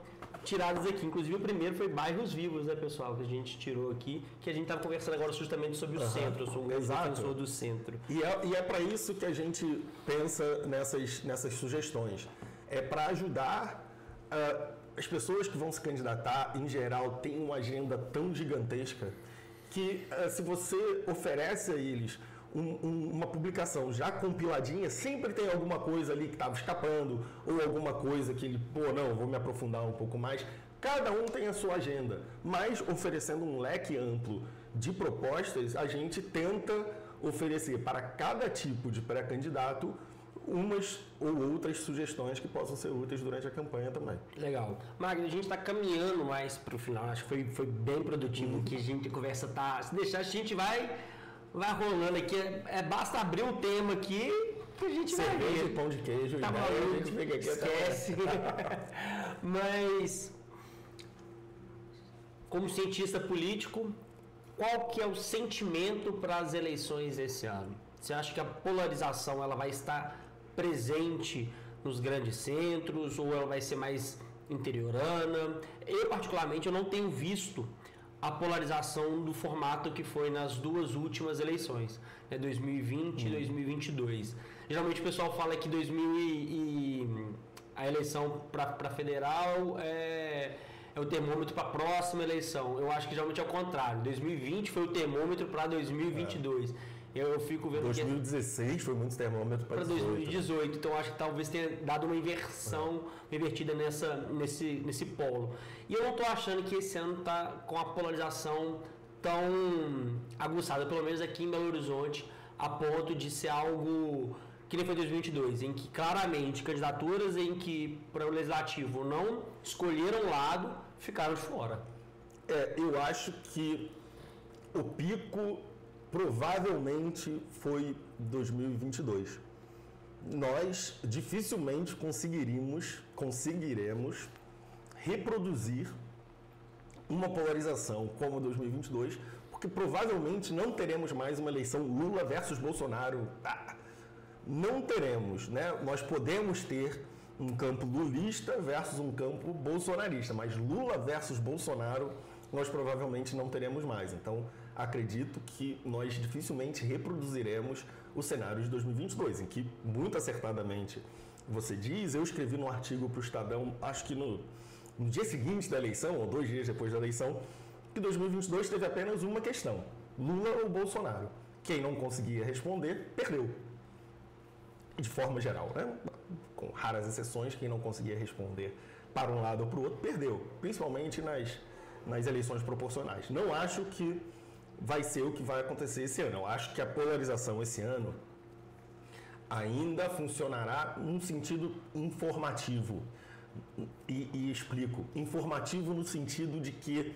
tiradas aqui. Inclusive, o primeiro foi bairros vivos, né, pessoal? Que a gente tirou aqui, que a gente estava conversando agora justamente sobre o centro. Eu sou um grande defensor do centro. E é para isso que a gente pensa nessas sugestões. É para ajudar as pessoas que vão se candidatar, em geral, têm uma agenda tão gigantesca que se você oferece a eles uma publicação já compiladinha, sempre tem alguma coisa ali que estava escapando, ou alguma coisa que ele, vou me aprofundar um pouco mais. Cada um tem a sua agenda, mas oferecendo um leque amplo de propostas, a gente tenta oferecer para cada tipo de pré-candidato umas ou outras sugestões que possam ser úteis durante a campanha também. Legal. Magno, a gente está caminhando mais para o final, acho que foi bem produtivo que a conversa tá. Se deixar, a gente vai rolando aqui. Basta abrir um tema aqui que a gente vai ver. Cerveja, pão de queijo, tá a gente fica aqui. Esquece. Mas, como cientista político, qual que é o sentimento para as eleições desse ano? Você acha que a polarização ela vai estar presente nos grandes centros ou ela vai ser mais interiorana? Eu, particularmente, eu não tenho visto a polarização do formato que foi nas 2 últimas eleições, né, 2020 e 2022. Geralmente o pessoal fala que a eleição para federal é o termômetro para a próxima eleição. Eu acho que geralmente é o contrário. 2020 foi o termômetro para 2022. Eu fico vendo 2016 foi muito termômetro para 2018. Então acho que talvez tenha dado uma inversão, uma invertida nesse polo. E eu não estou achando que esse ano está com a polarização tão aguçada, pelo menos aqui em Belo Horizonte, a ponto de ser algo que nem foi 2022, em que claramente candidaturas em que para o legislativo não escolheram lado ficaram de fora. Eu acho que o pico provavelmente foi 2022. nós dificilmente conseguiremos reproduzir uma polarização como 2022, porque provavelmente não teremos mais uma eleição Lula versus Bolsonaro. Não teremos, né? Nós podemos ter um campo lulista versus um campo bolsonarista, mas Lula versus Bolsonaro nós provavelmente não teremos mais. Então, acredito que nós dificilmente reproduziremos o cenário de 2022, em que, muito acertadamente, você diz, eu escrevi num artigo para o Estadão, acho que no dia seguinte da eleição, ou 2 dias depois da eleição, que 2022 teve apenas uma questão, Lula ou Bolsonaro. Quem não conseguia responder, perdeu. De forma geral, né? Com raras exceções, quem não conseguia responder para um lado ou para o outro, perdeu. Principalmente nas eleições proporcionais. Não acho que vai ser o que vai acontecer esse ano. Eu acho que a polarização esse ano ainda funcionará num sentido informativo. E explico. Informativo no sentido de que,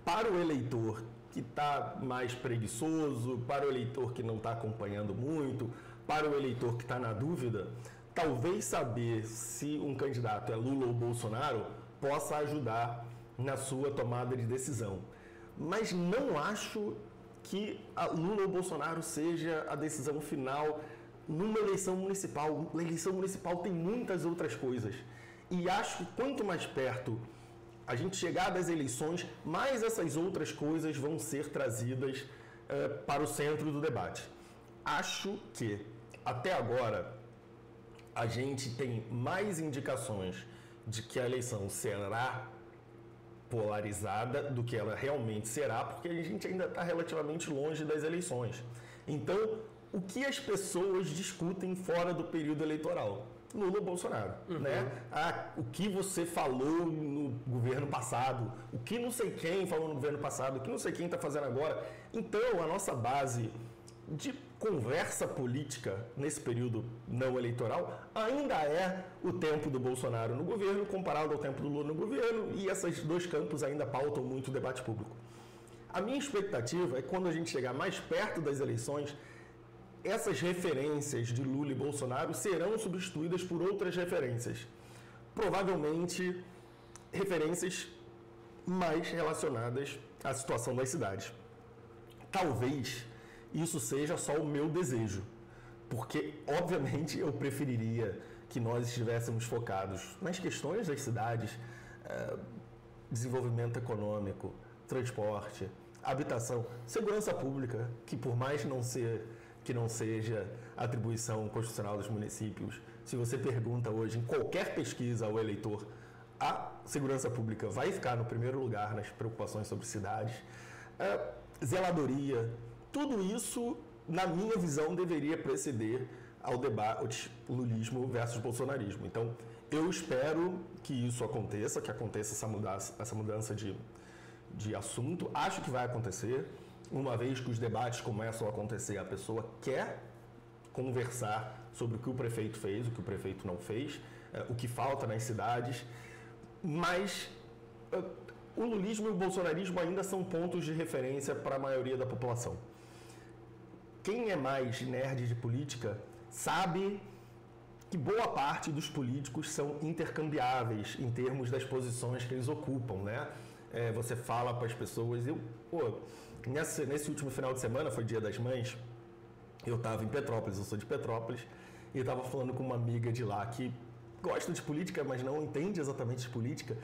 para o eleitor que está mais preguiçoso, para o eleitor que não está acompanhando muito, para o eleitor que está na dúvida, talvez saber se um candidato é Lula ou Bolsonaro possa ajudar na sua tomada de decisão. Mas não acho que a Lula ou Bolsonaro seja a decisão final numa eleição municipal. A eleição municipal tem muitas outras coisas. E acho que quanto mais perto a gente chegar das eleições, mais essas outras coisas vão ser trazidas para o centro do debate. Acho que, até agora, a gente tem mais indicações de que a eleição será polarizada do que ela realmente será, porque a gente ainda está relativamente longe das eleições. Então, o que as pessoas discutem fora do período eleitoral? Lula ou Bolsonaro, né? O que você falou no governo passado, o que não sei quem falou no governo passado, o que não sei quem está fazendo agora. Então, a nossa base de conversa política nesse período não eleitoral ainda é o tempo do Bolsonaro no governo comparado ao tempo do Lula no governo, e esses dois campos ainda pautam muito o debate público. A minha expectativa é que quando a gente chegar mais perto das eleições, essas referências de Lula e Bolsonaro serão substituídas por outras referências. Provavelmente referências mais relacionadas à situação das cidades. Talvez isso seja só o meu desejo, porque, obviamente, eu preferiria que nós estivéssemos focados nas questões das cidades, desenvolvimento econômico, transporte, habitação, segurança pública, que por mais que não seja atribuição constitucional dos municípios, se você pergunta hoje em qualquer pesquisa ao eleitor, a segurança pública vai ficar no primeiro lugar nas preocupações sobre cidades, zeladoria, tudo isso, na minha visão, deveria preceder ao debate lulismo versus bolsonarismo. Então, eu espero que isso aconteça, que aconteça essa mudança de assunto. Acho que vai acontecer. Uma vez que os debates começam a acontecer, a pessoa quer conversar sobre o que o prefeito fez, o que o prefeito não fez, o que falta nas cidades. Mas o lulismo e o bolsonarismo ainda são pontos de referência para a maioria da população. Quem é mais nerd de política sabe que boa parte dos políticos são intercambiáveis em termos das posições que eles ocupam, né? Você fala para as pessoas... Nesse último final de semana, foi Dia das Mães, eu estava em Petrópolis, eu sou de Petrópolis, e estava falando com uma amiga de lá que gosta de política, mas não entende exatamente de política,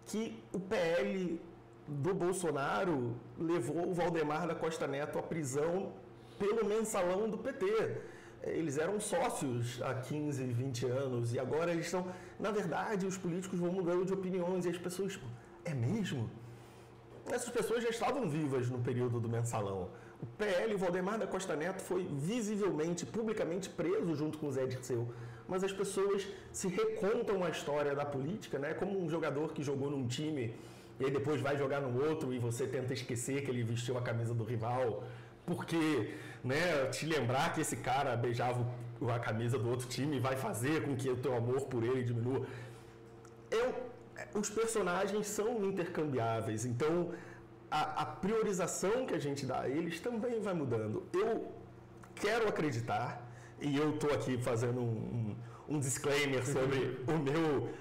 que o PL do Bolsonaro levou o Valdemar da Costa Neto à prisão pelo mensalão do PT. Eles eram sócios há 15, 20 anos e agora eles estão... Na verdade, os políticos vão mudando de opiniões e as pessoas... É mesmo? Essas pessoas já estavam vivas no período do mensalão. O PL, o Valdemar da Costa Neto, foi visivelmente, publicamente preso junto com o Zé Dirceu. Mas as pessoas se recontam a história da política, né? Como um jogador que jogou num time e aí depois vai jogar no outro e você tenta esquecer que ele vestiu a camisa do rival, porque, né, te lembrar que esse cara beijava a camisa do outro time vai fazer com que o teu amor por ele diminua. Os personagens são intercambiáveis, então a priorização que a gente dá a eles também vai mudando. Eu quero acreditar e eu estou aqui fazendo um disclaimer sobre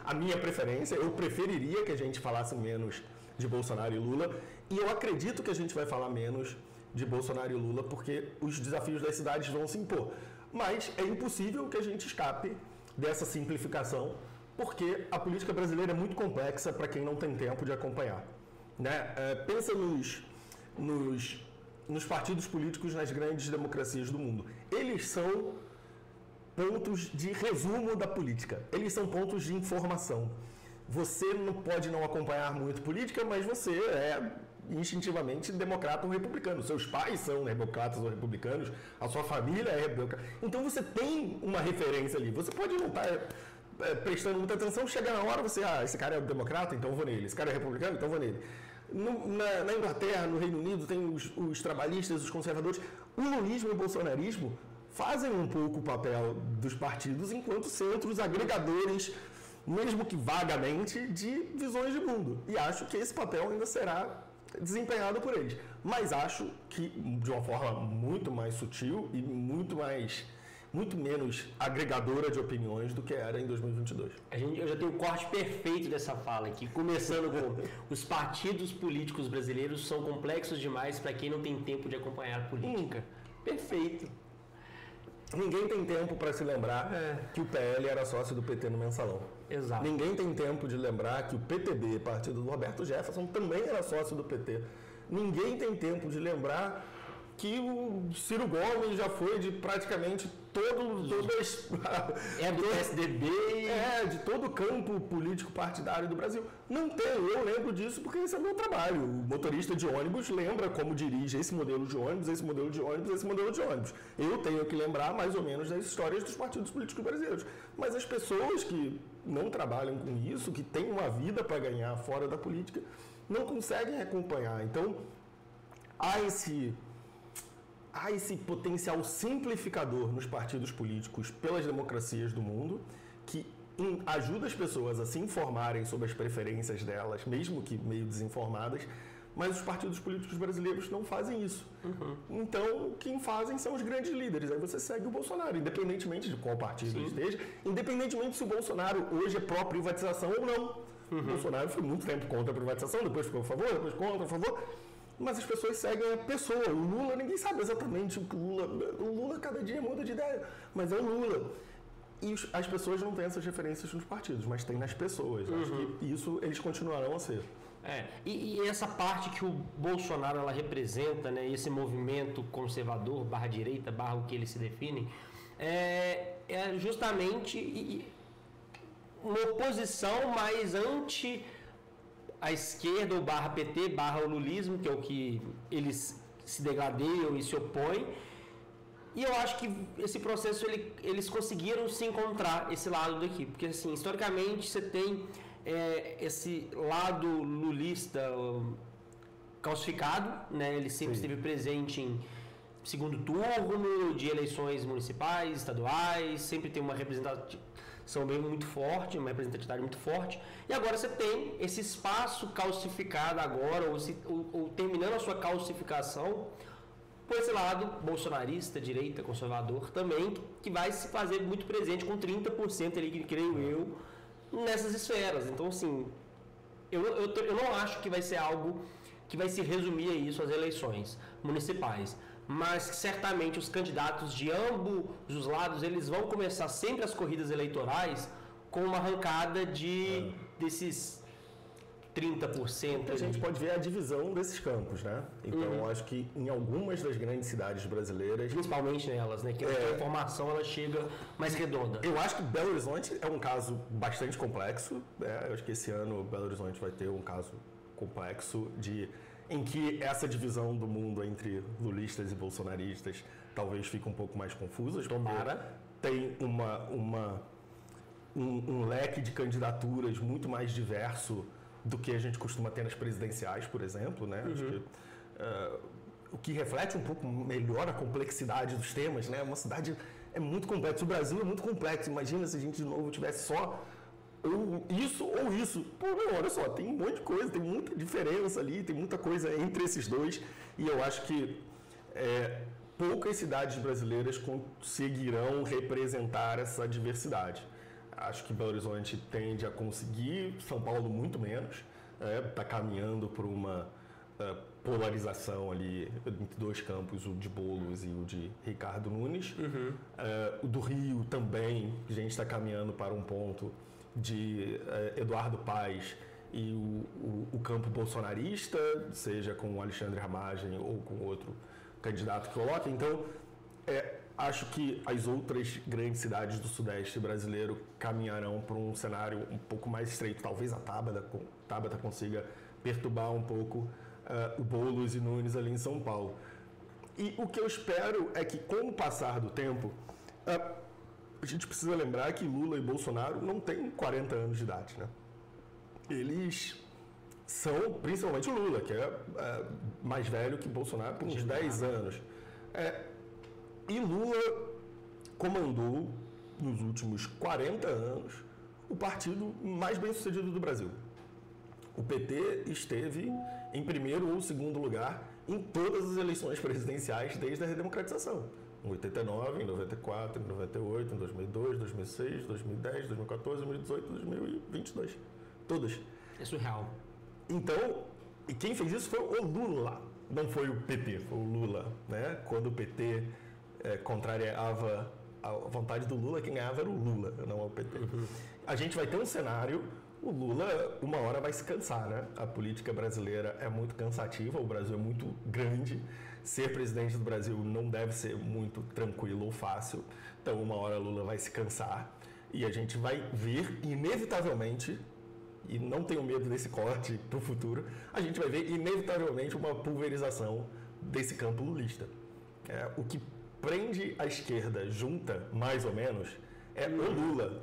a minha preferência, eu preferiria que a gente falasse menos de Bolsonaro e Lula, e eu acredito que a gente vai falar menos de Bolsonaro e Lula, porque os desafios das cidades vão se impor. Mas é impossível que a gente escape dessa simplificação, porque a política brasileira é muito complexa para quem não tem tempo de acompanhar. Né? Pensa nos partidos políticos nas grandes democracias do mundo. Eles são pontos de resumo da política. Eles são pontos de informação. Você não pode não acompanhar muito política, mas você é instintivamente democrata ou republicano. Seus pais são democratas ou republicanos, a sua família é republicana. Então você tem uma referência ali. Você pode não estar prestando muita atenção, chega na hora você, esse cara é democrata, então eu vou nele. Esse cara é republicano, então eu vou nele. Na Inglaterra, no Reino Unido, tem os trabalhistas, os conservadores. O lulismo e o bolsonarismo fazem um pouco o papel dos partidos enquanto centros agregadores, mesmo que vagamente, de visões de mundo. E acho que esse papel ainda será desempenhado por eles. Mas acho que de uma forma muito mais sutil e muito menos agregadora de opiniões do que era em 2022. Eu já tenho o corte perfeito dessa fala aqui, começando com os partidos políticos brasileiros são complexos demais para quem não tem tempo de acompanhar a política. Perfeito. Ninguém tem tempo para se lembrar que o PL era sócio do PT no Mensalão. Exato. Ninguém tem tempo de lembrar que o PTB, partido do Roberto Jefferson, também era sócio do PT. Ninguém tem tempo de lembrar que o Ciro Gomes já foi de praticamente todas... do PSDB. De todo o campo político partidário do Brasil. Não tem, eu lembro disso porque esse é o meu trabalho. O motorista de ônibus lembra como dirige esse modelo de ônibus, esse modelo de ônibus, esse modelo de ônibus. Eu tenho que lembrar mais ou menos das histórias dos partidos políticos brasileiros. Mas as pessoas que não trabalham com isso, que têm uma vida para ganhar fora da política, não conseguem acompanhar. Então, há esse potencial simplificador nos partidos políticos pelas democracias do mundo, que ajuda as pessoas a se informarem sobre as preferências delas, mesmo que meio desinformadas, mas os partidos políticos brasileiros não fazem isso. Então, quem fazem são os grandes líderes. Aí você segue o Bolsonaro, independentemente de qual partido ele esteja, independentemente se o Bolsonaro hoje é pró-privatização ou não. O Bolsonaro foi muito tempo contra a privatização, depois ficou a favor, depois contra, a favor. Mas as pessoas seguem a pessoa. O Lula, ninguém sabe exatamente o que o Lula cada dia muda de ideia, mas é o Lula. E as pessoas não têm essas referências nos partidos, mas tem nas pessoas. Acho que isso eles continuarão a ser. E essa parte que o Bolsonaro ela representa, né, esse movimento conservador, /direita, o que ele se define, é justamente uma oposição mais anti a esquerda, ou /PT, o lulismo, que é o que eles se degradeiam e se opõem. E eu acho que esse processo, eles conseguiram se encontrar, esse lado daqui. Porque, assim, historicamente, você tem esse lado lulista calcificado, né? Ele sempre esteve presente em segundo turno de eleições municipais, estaduais, sempre tem uma representação bem muito forte, uma representatividade muito forte. E agora você tem esse espaço calcificado agora, ou terminando a sua calcificação, por esse lado bolsonarista, direita, conservador também, que vai se fazer muito presente com 30% ali, creio eu, nessas esferas. Então, assim, eu não acho que vai ser algo que vai se resumir a isso, as eleições municipais. Mas certamente os candidatos de ambos os lados, eles vão começar sempre as corridas eleitorais com uma arrancada desses 30%. A gente pode ver a divisão desses campos, né? Então, acho que em algumas das grandes cidades brasileiras... Principalmente nelas, né? Que a informação ela chega mais redonda. Eu acho que Belo Horizonte é um caso bastante complexo. Eu acho que esse ano Belo Horizonte vai ter um caso complexo em que essa divisão do mundo entre lulistas e bolsonaristas talvez fique um pouco mais confusa. Tomara. Tem um leque de candidaturas muito mais diverso do que a gente costuma ter nas presidenciais, por exemplo, né? Acho que, o que reflete um pouco melhor a complexidade dos temas, né? Uma cidade é muito complexa. O Brasil é muito complexo. Imagina se a gente de novo tivesse só ou isso. Pô, olha só, tem um monte de coisa, tem muita diferença ali, tem muita coisa entre esses dois. E eu acho que poucas cidades brasileiras conseguirão representar essa diversidade. Acho que Belo Horizonte tende a conseguir, São Paulo muito menos, está caminhando por uma polarização ali entre dois campos, o de Boulos e o de Ricardo Nunes. O do Rio também, a gente está caminhando para um ponto de Eduardo Paes e o campo bolsonarista, seja com o Alexandre Ramagem ou com outro candidato que coloque. Então, acho que as outras grandes cidades do Sudeste brasileiro caminharão para um cenário um pouco mais estreito. Talvez a Tabata consiga perturbar um pouco o Boulos e Nunes ali em São Paulo. E o que eu espero é que, com o passar do tempo, a gente precisa lembrar que Lula e Bolsonaro não têm 40 anos de idade, né? Eles são, principalmente o Lula, que é mais velho que Bolsonaro por uns 10 anos. E Lula comandou, nos últimos 40 anos, o partido mais bem-sucedido do Brasil. O PT esteve em primeiro ou segundo lugar em todas as eleições presidenciais desde a redemocratização. Em 89, em 94, em 98, em 2002, 2006, 2010, 2014, 2018, 2022. Todas. É surreal. Então, e quem fez isso foi o Lula, não foi o PT, foi o Lula, né? Quando o PT contrariava a vontade do Lula, quem ganhava era o Lula, não o PT. A gente vai ter um cenário, o Lula uma hora vai se cansar, né? A política brasileira é muito cansativa, o Brasil é muito grande, ser presidente do Brasil não deve ser muito tranquilo ou fácil, então uma hora Lula vai se cansar e a gente vai ver inevitavelmente, e não tenho medo desse corte para o futuro, a gente vai ver inevitavelmente uma pulverização desse campo lulista. O que prende a esquerda junta, mais ou menos, é o Lula.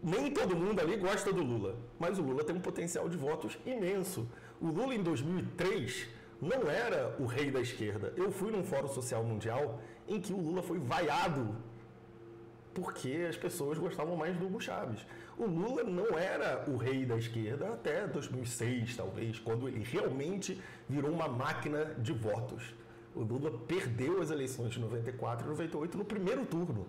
Nem todo mundo ali gosta do Lula, mas o Lula tem um potencial de votos imenso. O Lula, em 2003, não era o rei da esquerda. Eu fui num Fórum Social Mundial em que o Lula foi vaiado porque as pessoas gostavam mais do Hugo Chávez. O Lula não era o rei da esquerda até 2006, talvez, quando ele realmente virou uma máquina de votos. O Lula perdeu as eleições de 94 e 98 no primeiro turno.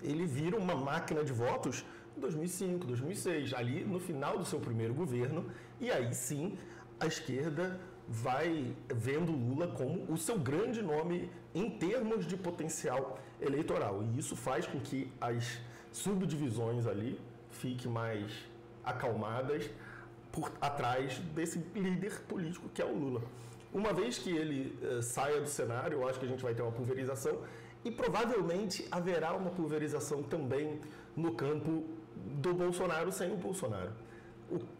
Ele vira uma máquina de votos em 2005, 2006, ali no final do seu primeiro governo, e aí sim a esquerda vai vendo Lula como o seu grande nome em termos de potencial eleitoral. E isso faz com que as subdivisões ali fiquem mais acalmadas por atrás desse líder político que é o Lula. Uma vez que ele saia do cenário, eu acho que a gente vai ter uma pulverização e provavelmente haverá uma pulverização também no campo do Bolsonaro sem o Bolsonaro.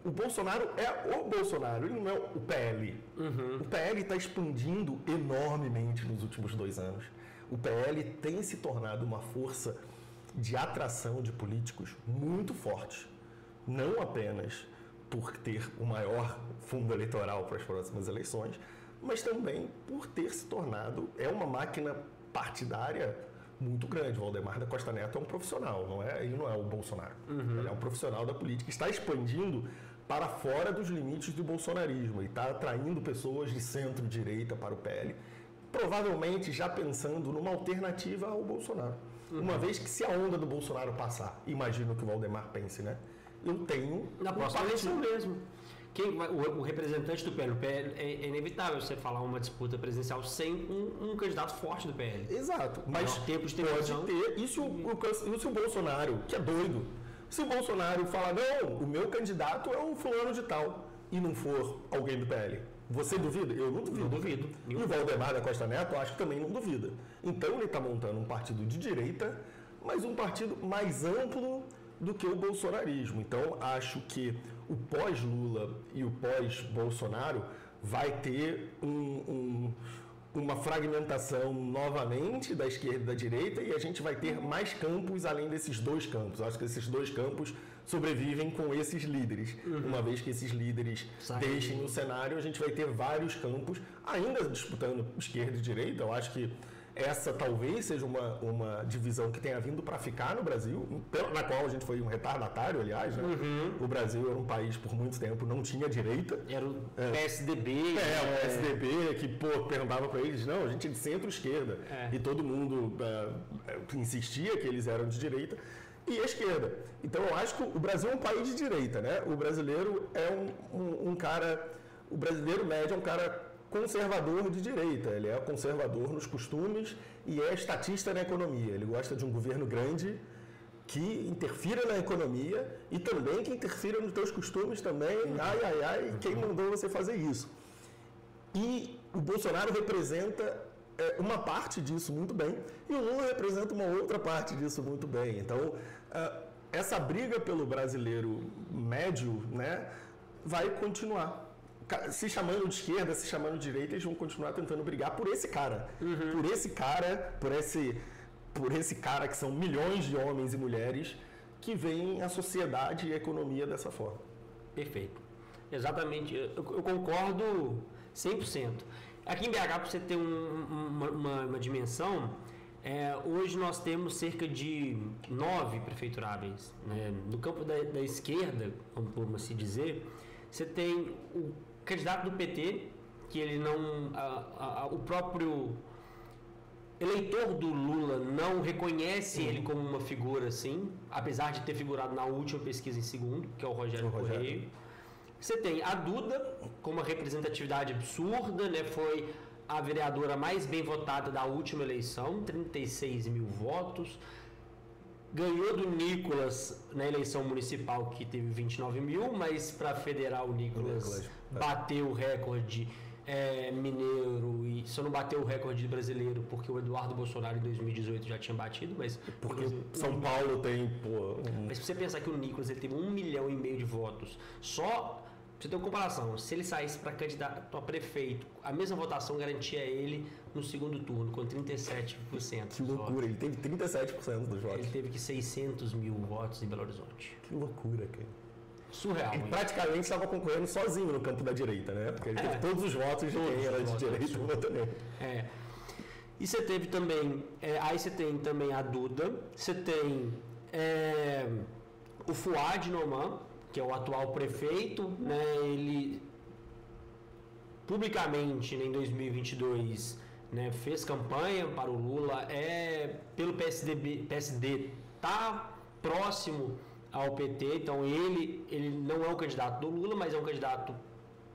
O Bolsonaro é o Bolsonaro, ele não é o PL. O PL está expandindo enormemente nos últimos 2 anos. O PL tem se tornado uma força de atração de políticos muito forte. Não apenas por ter o maior fundo eleitoral para as próximas eleições, mas também por ter se tornado, uma máquina partidária muito grande. Valdemar da Costa Neto é um profissional, ele não é o Bolsonaro. Ele é um profissional da política, está expandindo para fora dos limites do bolsonarismo e está atraindo pessoas de centro-direita para o PL, provavelmente já pensando numa alternativa ao Bolsonaro. Uma vez que se a onda do Bolsonaro passar, imagino que o Valdemar pense, né? Eu tenho na próxima eleição mesmo. O representante do PL, é inevitável você falar uma disputa presidencial sem um candidato forte do PL. Exato, mas tempo de pode ter. E se o Bolsonaro, que é doido, se o Bolsonaro falar, não, o meu candidato é o fulano de tal, e não for alguém do PL, você duvida? Eu não duvido. Não duvido. E o Valdemar da Costa Neto, acho que também não duvida. Então ele está montando um partido de direita, mas um partido mais amplo do que o bolsonarismo. Então, acho que o pós-Lula e o pós-Bolsonaro vai ter uma fragmentação novamente da esquerda e da direita e a gente vai ter mais campos além desses 2 campos. Acho que esses 2 campos sobrevivem com esses líderes. Uma vez que esses líderes deixem o cenário, a gente vai ter vários campos ainda disputando esquerda e direita. Eu acho que essa talvez seja uma divisão que tenha vindo para ficar no Brasil, na qual a gente foi um retardatário, aliás, né? O Brasil era um país, por muito tempo, não tinha direita. Era o PSDB. O PSDB, que, perguntava para eles, não, a gente é de centro-esquerda. E todo mundo insistia que eles eram de direita. E a esquerda. Então, eu acho que o Brasil é um país de direita, né? O brasileiro é um cara... O brasileiro médio é um cara conservador de direita. Ele é conservador nos costumes e é estatista na economia. Ele gosta de um governo grande que interfira na economia e também que interfira nos teus costumes também. Ai, quem mandou você fazer isso? E o Bolsonaro representa uma parte disso muito bem e o Lula representa uma outra parte disso muito bem. Então, essa briga pelo brasileiro médio, né, vai continuar. Se chamando de esquerda, se chamando de direita, eles vão continuar tentando brigar por esse cara. Por esse cara que são milhões de homens e mulheres que veem a sociedade e a economia dessa forma. Perfeito. Exatamente. Eu concordo 100%. Aqui em BH, para você ter uma dimensão, hoje nós temos cerca de 9 prefeituráveis. Né? No campo da esquerda, vamos assim dizer, você tem o candidato do PT, que ele não... o próprio eleitor do Lula não reconhece ele como uma figura assim, apesar de ter figurado na última pesquisa em segundo, que é o Rogério Correia. Você tem a Duda, com uma representatividade absurda, né? Foi a vereadora mais bem votada da última eleição, 36 mil votos. Ganhou do Nicolas na eleição municipal, que teve 29 mil, mas para federal o Nicolas bateu o recorde mineiro e só não bateu o recorde brasileiro porque o Eduardo Bolsonaro em 2018 já tinha batido, mas... Porque São Paulo tem... Mas se você pensar que o Nicolas ele teve 1,5 milhão de votos, só... Pra você ter uma comparação, se ele saísse para candidato a prefeito, a mesma votação garantia ele no segundo turno, com 37%. Que loucura, ele teve 37% dos votos. Ele teve que 600 mil votos em Belo Horizonte. Que loucura, cara. Surreal. Ele praticamente estava concorrendo sozinho no campo da direita, né? Porque ele teve todos os votos de quem era de direita votou nele. E você teve também, aí você tem também a Duda, você tem o Fouad Noman, que é o atual prefeito, né? Ele publicamente, né, em 2022, né, fez campanha para o Lula, pelo PSD tá próximo ao PT, então ele não é um candidato do Lula, mas é um candidato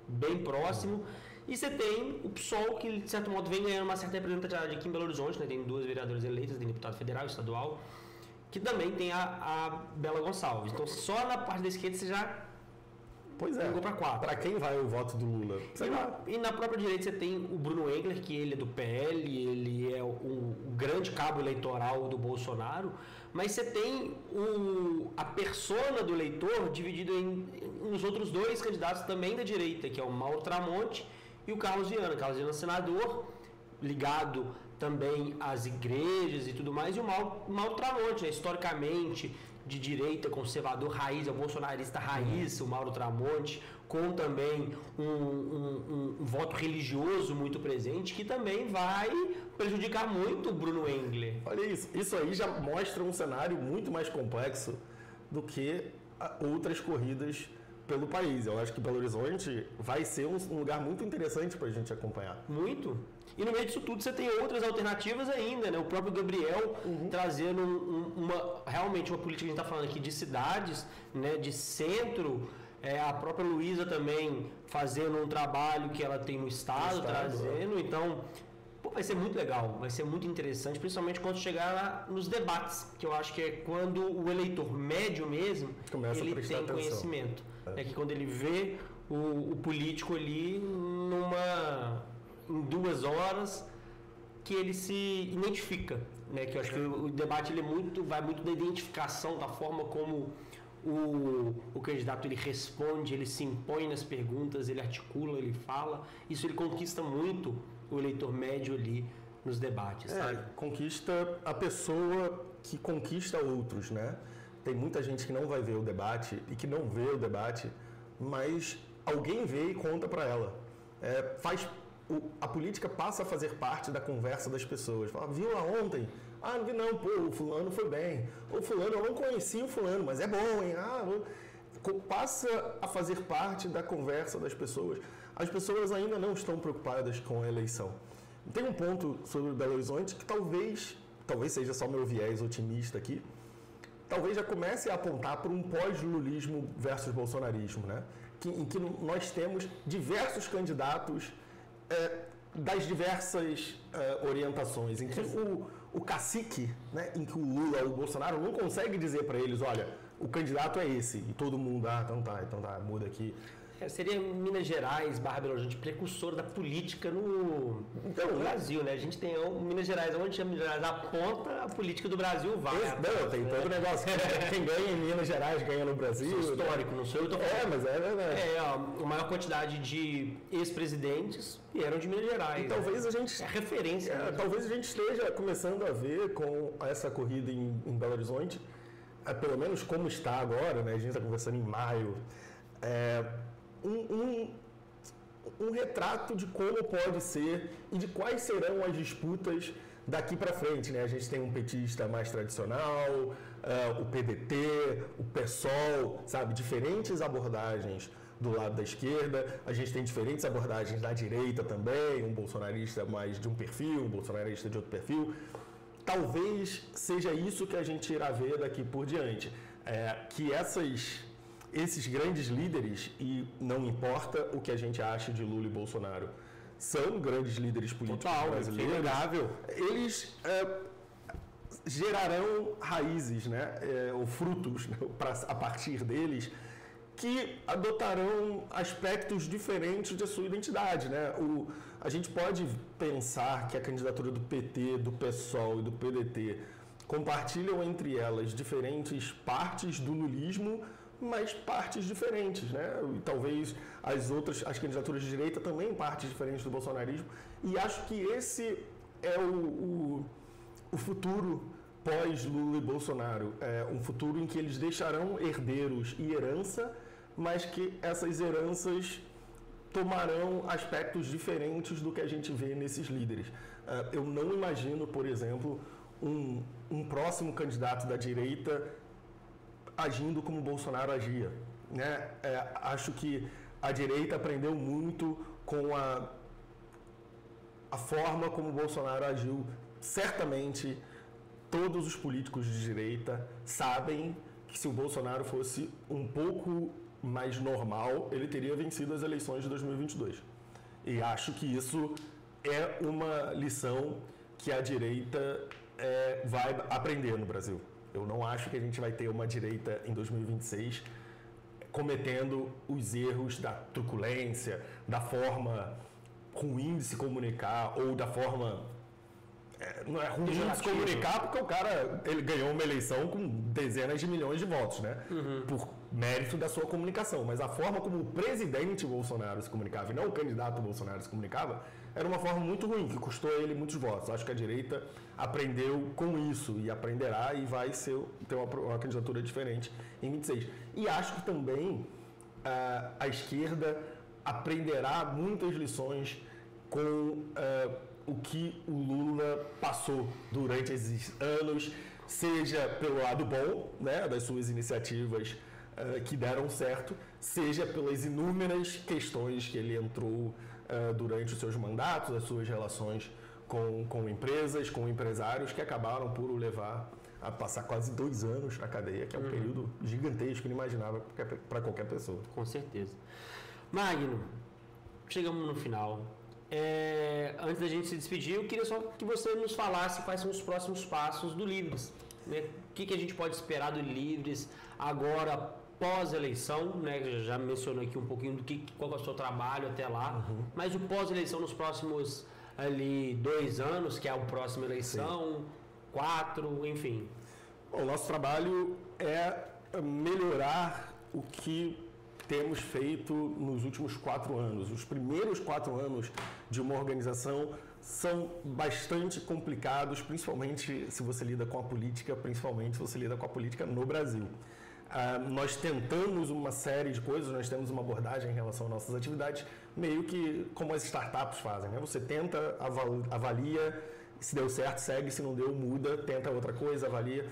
bem próximo. E você tem o PSOL, que de certo modo vem ganhando uma certa representatividade aqui em Belo Horizonte, né? Tem 2 vereadoras eleitas, tem deputado federal e estadual, que também tem a Bela Gonçalves. Então, só na parte da esquerda você já jogou para 4. Para quem vai o voto do Lula? E na própria direita você tem o Bruno Engler, que ele é do PL, ele é o grande cabo eleitoral do Bolsonaro, mas você tem a persona do eleitor dividido em uns outros 2 candidatos também da direita, que é o Mauro Tramonte e o Carlos Viana. Carlos Viana, senador, ligado também às igrejas e tudo mais, e o Mauro Tramonte, né, historicamente de direita, conservador raiz, é o bolsonarista raiz, o Mauro Tramonte, com também um voto religioso muito presente, que também vai prejudicar muito o Bruno Engler. Olha isso aí já mostra um cenário muito mais complexo do que outras corridas pelo país. Eu acho que Belo Horizonte vai ser um lugar muito interessante para a gente acompanhar. Muito. E no meio disso tudo você tem outras alternativas ainda, né? O próprio Gabriel trazendo realmente uma política que a gente está falando aqui de cidades, né? De centro, a própria Luísa também fazendo um trabalho que ela tem no estado trazendo. Então, vai ser muito legal, vai ser muito interessante, principalmente quando chegar lá nos debates, que eu acho que é quando o eleitor médio mesmo, ele tem conhecimento. É que quando ele vê o político ali em 2 horas, que ele se identifica, né? Que eu acho que o debate ele vai muito da identificação, da forma como o candidato ele responde, ele se impõe nas perguntas, ele articula, ele fala. Isso ele conquista muito o eleitor médio ali nos debates, sabe? Conquista a pessoa que conquista outros, né? Tem muita gente que não vai ver o debate e que não vê o debate, mas alguém vê e conta para ela. Faz a política passa a fazer parte da conversa das pessoas. Fala, viu lá ontem? Ah, não vi não, pô, o fulano foi bem. O fulano, eu não conhecia o fulano, mas é bom, hein? Passa a fazer parte da conversa das pessoas. As pessoas ainda não estão preocupadas com a eleição. Tem um ponto sobre Belo Horizonte que talvez seja só meu viés otimista aqui, talvez já comece a apontar para um pós-lulismo versus bolsonarismo, né? Em que nós temos diversos candidatos das diversas orientações, em que o cacique, né, em que o Lula ou o Bolsonaro não consegue dizer para eles, olha, o candidato é esse, e todo mundo, então tá, muda aqui. Seria Minas Gerais, Belo Horizonte, precursor da política no Brasil, né? A gente tem Minas Gerais, onde chama Minas Gerais aponta, a política do Brasil vai. Tem todo o negócio. Quem ganha em Minas Gerais ganha no Brasil. Isso é histórico, não sou eu, mas é verdade. A maior quantidade de ex-presidentes vieram de Minas Gerais. E talvez a gente... É referência. Talvez a gente esteja começando a ver com essa corrida em Belo Horizonte, pelo menos como está agora, né? A gente está conversando em maio, um retrato de como pode ser e de quais serão as disputas daqui para frente, né? A gente tem um petista mais tradicional, o PDT, o PSOL, sabe? Diferentes abordagens do lado da esquerda, a gente tem diferentes abordagens da direita também, um bolsonarista mais de um perfil, um bolsonarista de outro perfil. Talvez seja isso que a gente irá ver daqui por diante, que esses grandes líderes, e não importa o que a gente ache de Lula e Bolsonaro, são grandes líderes políticos brasileiros. Eles gerarão raízes, né, ou frutos, né, a partir deles, que adotarão aspectos diferentes de sua identidade, né? A gente pode pensar que a candidatura do PT, do PSOL e do PDT compartilham entre elas diferentes partes do lulismo, mas partes diferentes, né? E talvez as candidaturas de direita também partes diferentes do bolsonarismo. E acho que esse é o futuro pós-Lula e Bolsonaro. É um futuro em que eles deixarão herdeiros e herança, mas que essas heranças tomarão aspectos diferentes do que a gente vê nesses líderes. Eu não imagino, por exemplo, um próximo candidato da direita agindo como Bolsonaro agia, né? Acho que a direita aprendeu muito com a forma como o Bolsonaro agiu. Certamente, todos os políticos de direita sabem que se o Bolsonaro fosse um pouco mais normal, ele teria vencido as eleições de 2022. E acho que isso é uma lição que a direita vai aprender no Brasil. Eu não acho que a gente vai ter uma direita em 2026 cometendo os erros da truculência, da forma ruim de se comunicar ou da forma... não é ruim de se comunicar porque o cara ele ganhou uma eleição com dezenas de milhões de votos, né? Por mérito da sua comunicação. Mas a forma como o presidente Bolsonaro se comunicava e não o candidato Bolsonaro se comunicava era uma forma muito ruim, que custou a ele muitos votos. Acho que a direita aprendeu com isso e aprenderá e vai ter uma candidatura diferente em 26. E acho que também a esquerda aprenderá muitas lições com o que o Lula passou durante esses anos, seja pelo lado bom, né, das suas iniciativas que deram certo, seja pelas inúmeras questões que ele entrou durante os seus mandatos, as suas relações com empresas, com empresários, que acabaram por o levar a passar quase 2 anos na cadeia, que é um período gigantesco, inimaginável para qualquer pessoa. Com certeza. Magno, chegamos no final. Antes da gente se despedir, eu queria só que você nos falasse quais são os próximos passos do Livres, né? O que a gente pode esperar do Livres agora, pós-eleição, né? Já mencionou aqui um pouquinho qual é o seu trabalho até lá, mas o pós-eleição nos próximos ali 2 anos, que é a próxima eleição, sim, 4, enfim. Bom, o nosso trabalho é melhorar o que temos feito nos últimos 4 anos. Os primeiros 4 anos de uma organização são bastante complicados, principalmente se você lida com a política, principalmente se você lida com a política no Brasil. nós tentamos uma série de coisas, nós temos uma abordagem em relação às nossas atividades, meio que como as startups fazem, né? Você tenta, avalia, se deu certo, segue, se não deu, muda, tenta outra coisa, avalia.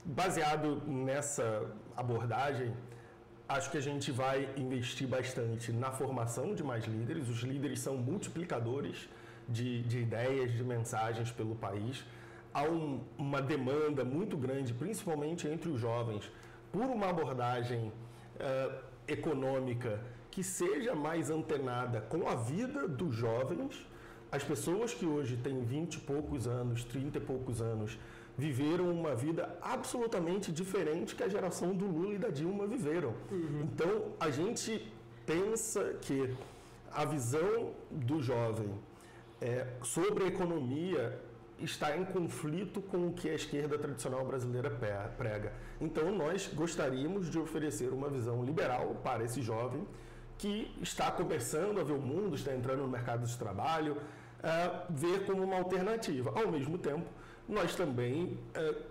Baseado nessa abordagem, acho que a gente vai investir bastante na formação de mais líderes. Os líderes são multiplicadores de ideias, de mensagens pelo país. Há uma demanda muito grande, principalmente entre os jovens, por uma abordagem econômica que seja mais antenada com a vida dos jovens. As pessoas que hoje têm 20 e poucos anos, 30 e poucos anos, viveram uma vida absolutamente diferente que a geração do Lula e da Dilma viveram. Então, a gente pensa que a visão do jovem sobre a economia está em conflito com o que a esquerda tradicional brasileira prega. Então, nós gostaríamos de oferecer uma visão liberal para esse jovem que está começando a ver o mundo, está entrando no mercado de trabalho, ver como uma alternativa. Ao mesmo tempo, nós também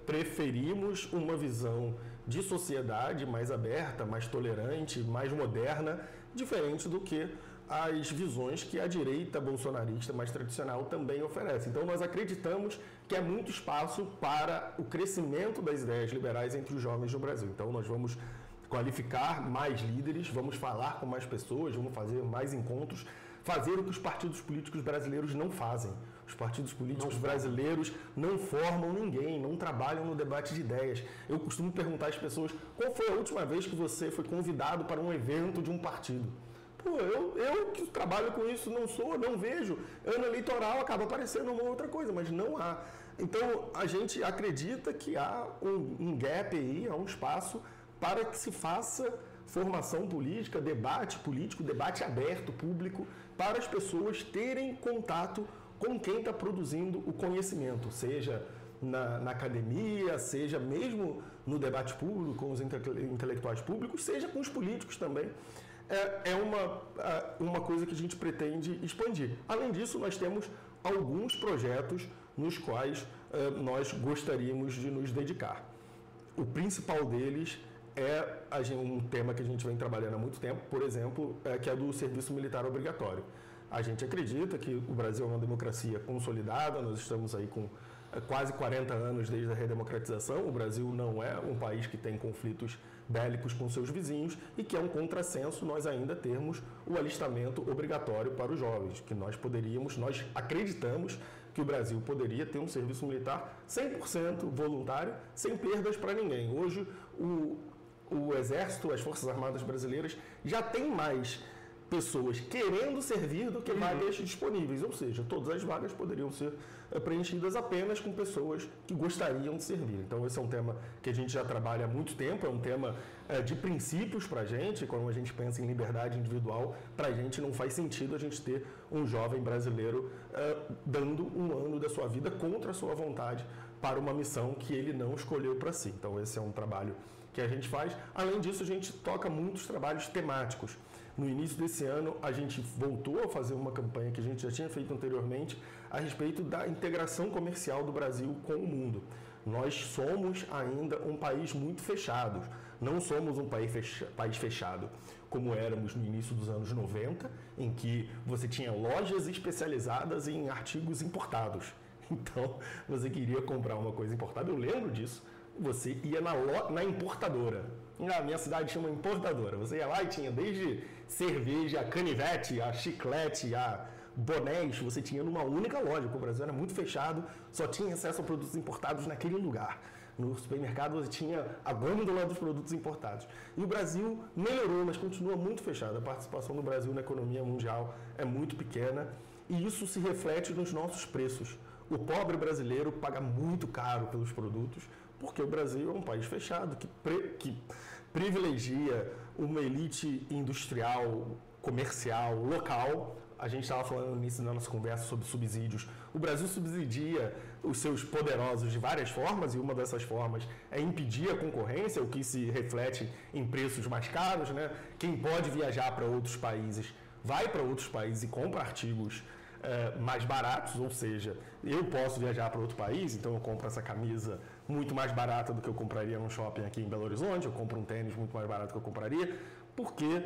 preferimos uma visão de sociedade mais aberta, mais tolerante, mais moderna, diferente do que as visões que a direita bolsonarista mais tradicional também oferece. Então, nós acreditamos que há muito espaço para o crescimento das ideias liberais entre os jovens no Brasil. Então, nós vamos qualificar mais líderes, vamos falar com mais pessoas, vamos fazer mais encontros, fazer o que os partidos políticos brasileiros não fazem. Os partidos políticos brasileiros não formam ninguém, não trabalham no debate de ideias. Eu costumo perguntar às pessoas, qual foi a última vez que você foi convidado para um evento de um partido? Pô, eu que trabalho com isso não vejo. Ano eleitoral acaba aparecendo uma outra coisa, mas não há. Então, a gente acredita que há um gap aí, há um espaço para que se faça formação política, debate político, debate aberto, público, para as pessoas terem contato com quem está produzindo o conhecimento, seja na academia, seja mesmo no debate público, com os intelectuais públicos, seja com os políticos também. É uma coisa que a gente pretende expandir. Além disso, nós temos alguns projetos nos quais nós gostaríamos de nos dedicar. O principal deles um tema que a gente vem trabalhando há muito tempo, por exemplo, que é do serviço militar obrigatório. A gente acredita que o Brasil é uma democracia consolidada, nós estamos aí com quase 40 anos desde a redemocratização, o Brasil não é um país que tem conflitos bélicos com seus vizinhos e que é um contrassenso nós ainda termos o alistamento obrigatório para os jovens, que nós acreditamos que o Brasil poderia ter um serviço militar 100% voluntário, sem perdas para ninguém. Hoje, o Exército, as Forças Armadas brasileiras, já tem mais pessoas querendo servir do que vagas disponíveis, ou seja, todas as vagas poderiam ser preenchidas apenas com pessoas que gostariam de servir. Então, esse é um tema que a gente já trabalha há muito tempo, é um tema de princípios para a gente. Quando a gente pensa em liberdade individual, para a gente não faz sentido a gente ter um jovem brasileiro dando um ano da sua vida contra a sua vontade para uma missão que ele não escolheu para si. Então, esse é um trabalho que a gente faz. Além disso, a gente toca muitos trabalhos temáticos. No início desse ano, a gente voltou a fazer uma campanha que a gente já tinha feito anteriormente a respeito da integração comercial do Brasil com o mundo. Nós somos ainda um país muito fechado. Não somos um país fechado como éramos no início dos anos 90, em que você tinha lojas especializadas em artigos importados. Então, você queria comprar uma coisa importada, eu lembro disso, você ia na importadora. Na minha cidade chama importadora. Você ia lá e tinha desde cerveja, a canivete, a chiclete, a bonés, você tinha numa única loja, porque o Brasil era muito fechado, só tinha acesso a produtos importados naquele lugar. No supermercado você tinha a gôndola dos produtos importados. E o Brasil melhorou, mas continua muito fechado. A participação do Brasil na economia mundial é muito pequena e isso se reflete nos nossos preços. O pobre brasileiro paga muito caro pelos produtos, porque o Brasil é um país fechado, que privilegia uma elite industrial, comercial, local. A gente estava falando no início da nossa conversa sobre subsídios. O Brasil subsidia os seus poderosos de várias formas, e uma dessas formas é impedir a concorrência, o que se reflete em preços mais caros, né? Quem pode viajar para outros países, vai para outros países e compra artigos mais baratos, ou seja, eu posso viajar para outro país, então eu compro essa camisa muito mais barata do que eu compraria num shopping aqui em Belo Horizonte, eu compro um tênis muito mais barato do que eu compraria, porque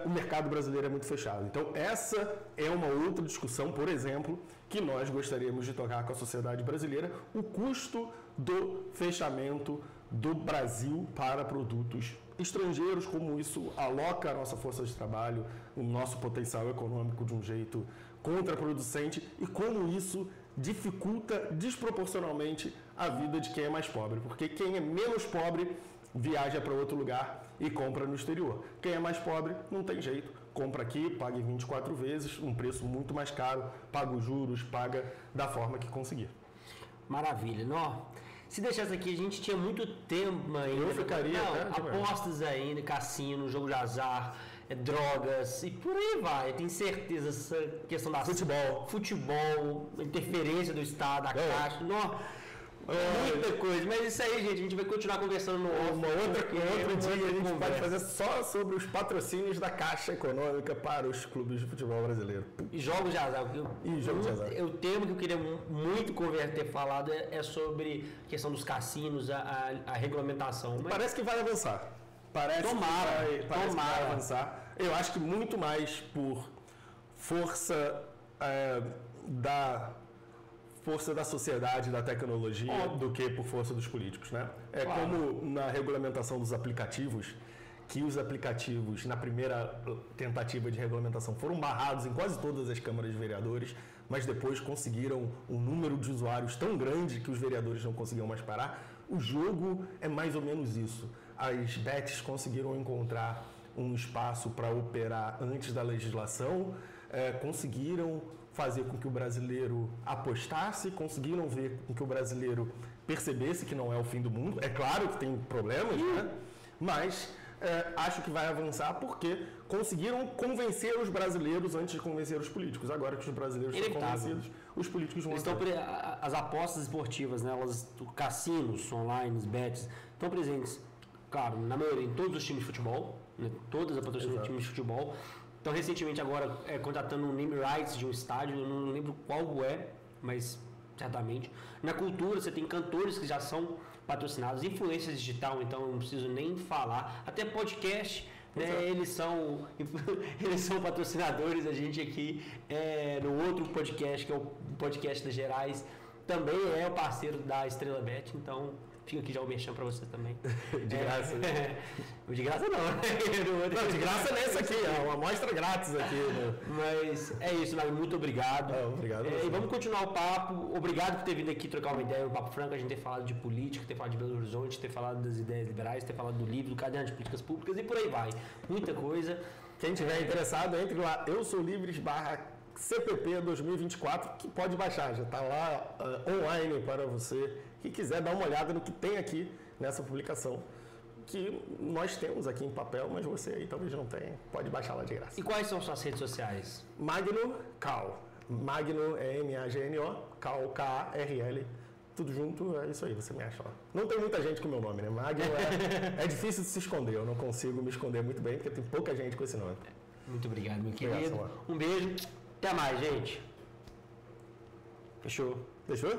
o mercado brasileiro é muito fechado. Então, essa é uma outra discussão, por exemplo, que nós gostaríamos de tocar com a sociedade brasileira, o custo do fechamento do Brasil para produtos estrangeiros, como isso aloca a nossa força de trabalho, o nosso potencial econômico de um jeito contraproducente e como isso dificulta desproporcionalmente a vida de quem é mais pobre, porque quem é menos pobre viaja para outro lugar e compra no exterior. Quem é mais pobre não tem jeito, compra aqui, paga em 24 vezes, um preço muito mais caro, paga os juros, paga da forma que conseguir. Maravilha, não? Se deixasse aqui, a gente tinha muito tempo ainda. Eu ficaria apostas ainda, cassino, jogo de azar, drogas e por aí vai. Eu tenho certeza essa questão da futebol, interferência do Estado, da Caixa, muita coisa. Mas isso aí, gente, a gente vai continuar conversando no outro dia a gente pode fazer só sobre os patrocínios da Caixa Econômica para os clubes de futebol brasileiro. E jogos de azar. O tema que eu queria muito ter falado é sobre a questão dos cassinos, a regulamentação. Mas... Parece que vai avançar. Parece que vai avançar. Eu acho que muito mais por força da sociedade, da tecnologia, do que por força dos políticos, né? Como na regulamentação dos aplicativos, que os aplicativos, na primeira tentativa de regulamentação, foram barrados em quase todas as câmaras de vereadores, mas depois conseguiram um número de usuários tão grande que os vereadores não conseguiam mais parar. O jogo é mais ou menos isso. As bets conseguiram encontrar um espaço para operar antes da legislação, conseguiram fazer com que o brasileiro apostasse, conseguiram ver com que o brasileiro percebesse que não é o fim do mundo. É claro que tem problemas, né? Mas acho que vai avançar porque conseguiram convencer os brasileiros antes de convencer os políticos. Agora que os brasileiros estão convencidos, os políticos vão... As apostas esportivas, né? Cassinos online, bets, estão presentes, claro, na maioria, em todos os times de futebol, né? Todas as patrocínios de times de futebol. Então, recentemente, agora, contratando um name rights de um estádio, eu não lembro qual é, mas certamente. Na cultura, você tem cantores que já são patrocinados, influências digital, então eu não preciso nem falar. Até podcast, né, eles são patrocinadores. A gente aqui, no outro podcast, que é o podcast das Gerais, também é o parceiro da Estrela Bet, então... Fica aqui já o merchan para você também. De graça. De graça não. Não, de graça nessa aqui, é uma amostra grátis aqui. Né? Mas é isso, Mário, muito obrigado. Obrigado. E vamos continuar o papo. Obrigado por ter vindo aqui trocar uma ideia no Papo Franco, a gente ter falado de política, ter falado de Belo Horizonte, ter falado das ideias liberais, ter falado do livro, do caderno de políticas públicas e por aí vai. Muita coisa. Quem tiver interessado, entre lá, eusoulivres/CPP 2024, que pode baixar, já está lá online para você que quiser dar uma olhada no que tem aqui nessa publicação, que nós temos aqui em papel, mas você aí talvez não tenha, pode baixar lá de graça. E quais são suas redes sociais? Magno Cal. Magno é M-A-G-N-O, Cal, K-A-R-L, tudo junto, é isso aí, você me acha lá. Não tem muita gente com o meu nome, né? Magno é difícil de se esconder, eu não consigo me esconder muito bem, porque tem pouca gente com esse nome. Muito obrigado, meu querido. Um beijo, até mais, gente. Fechou? Fechou?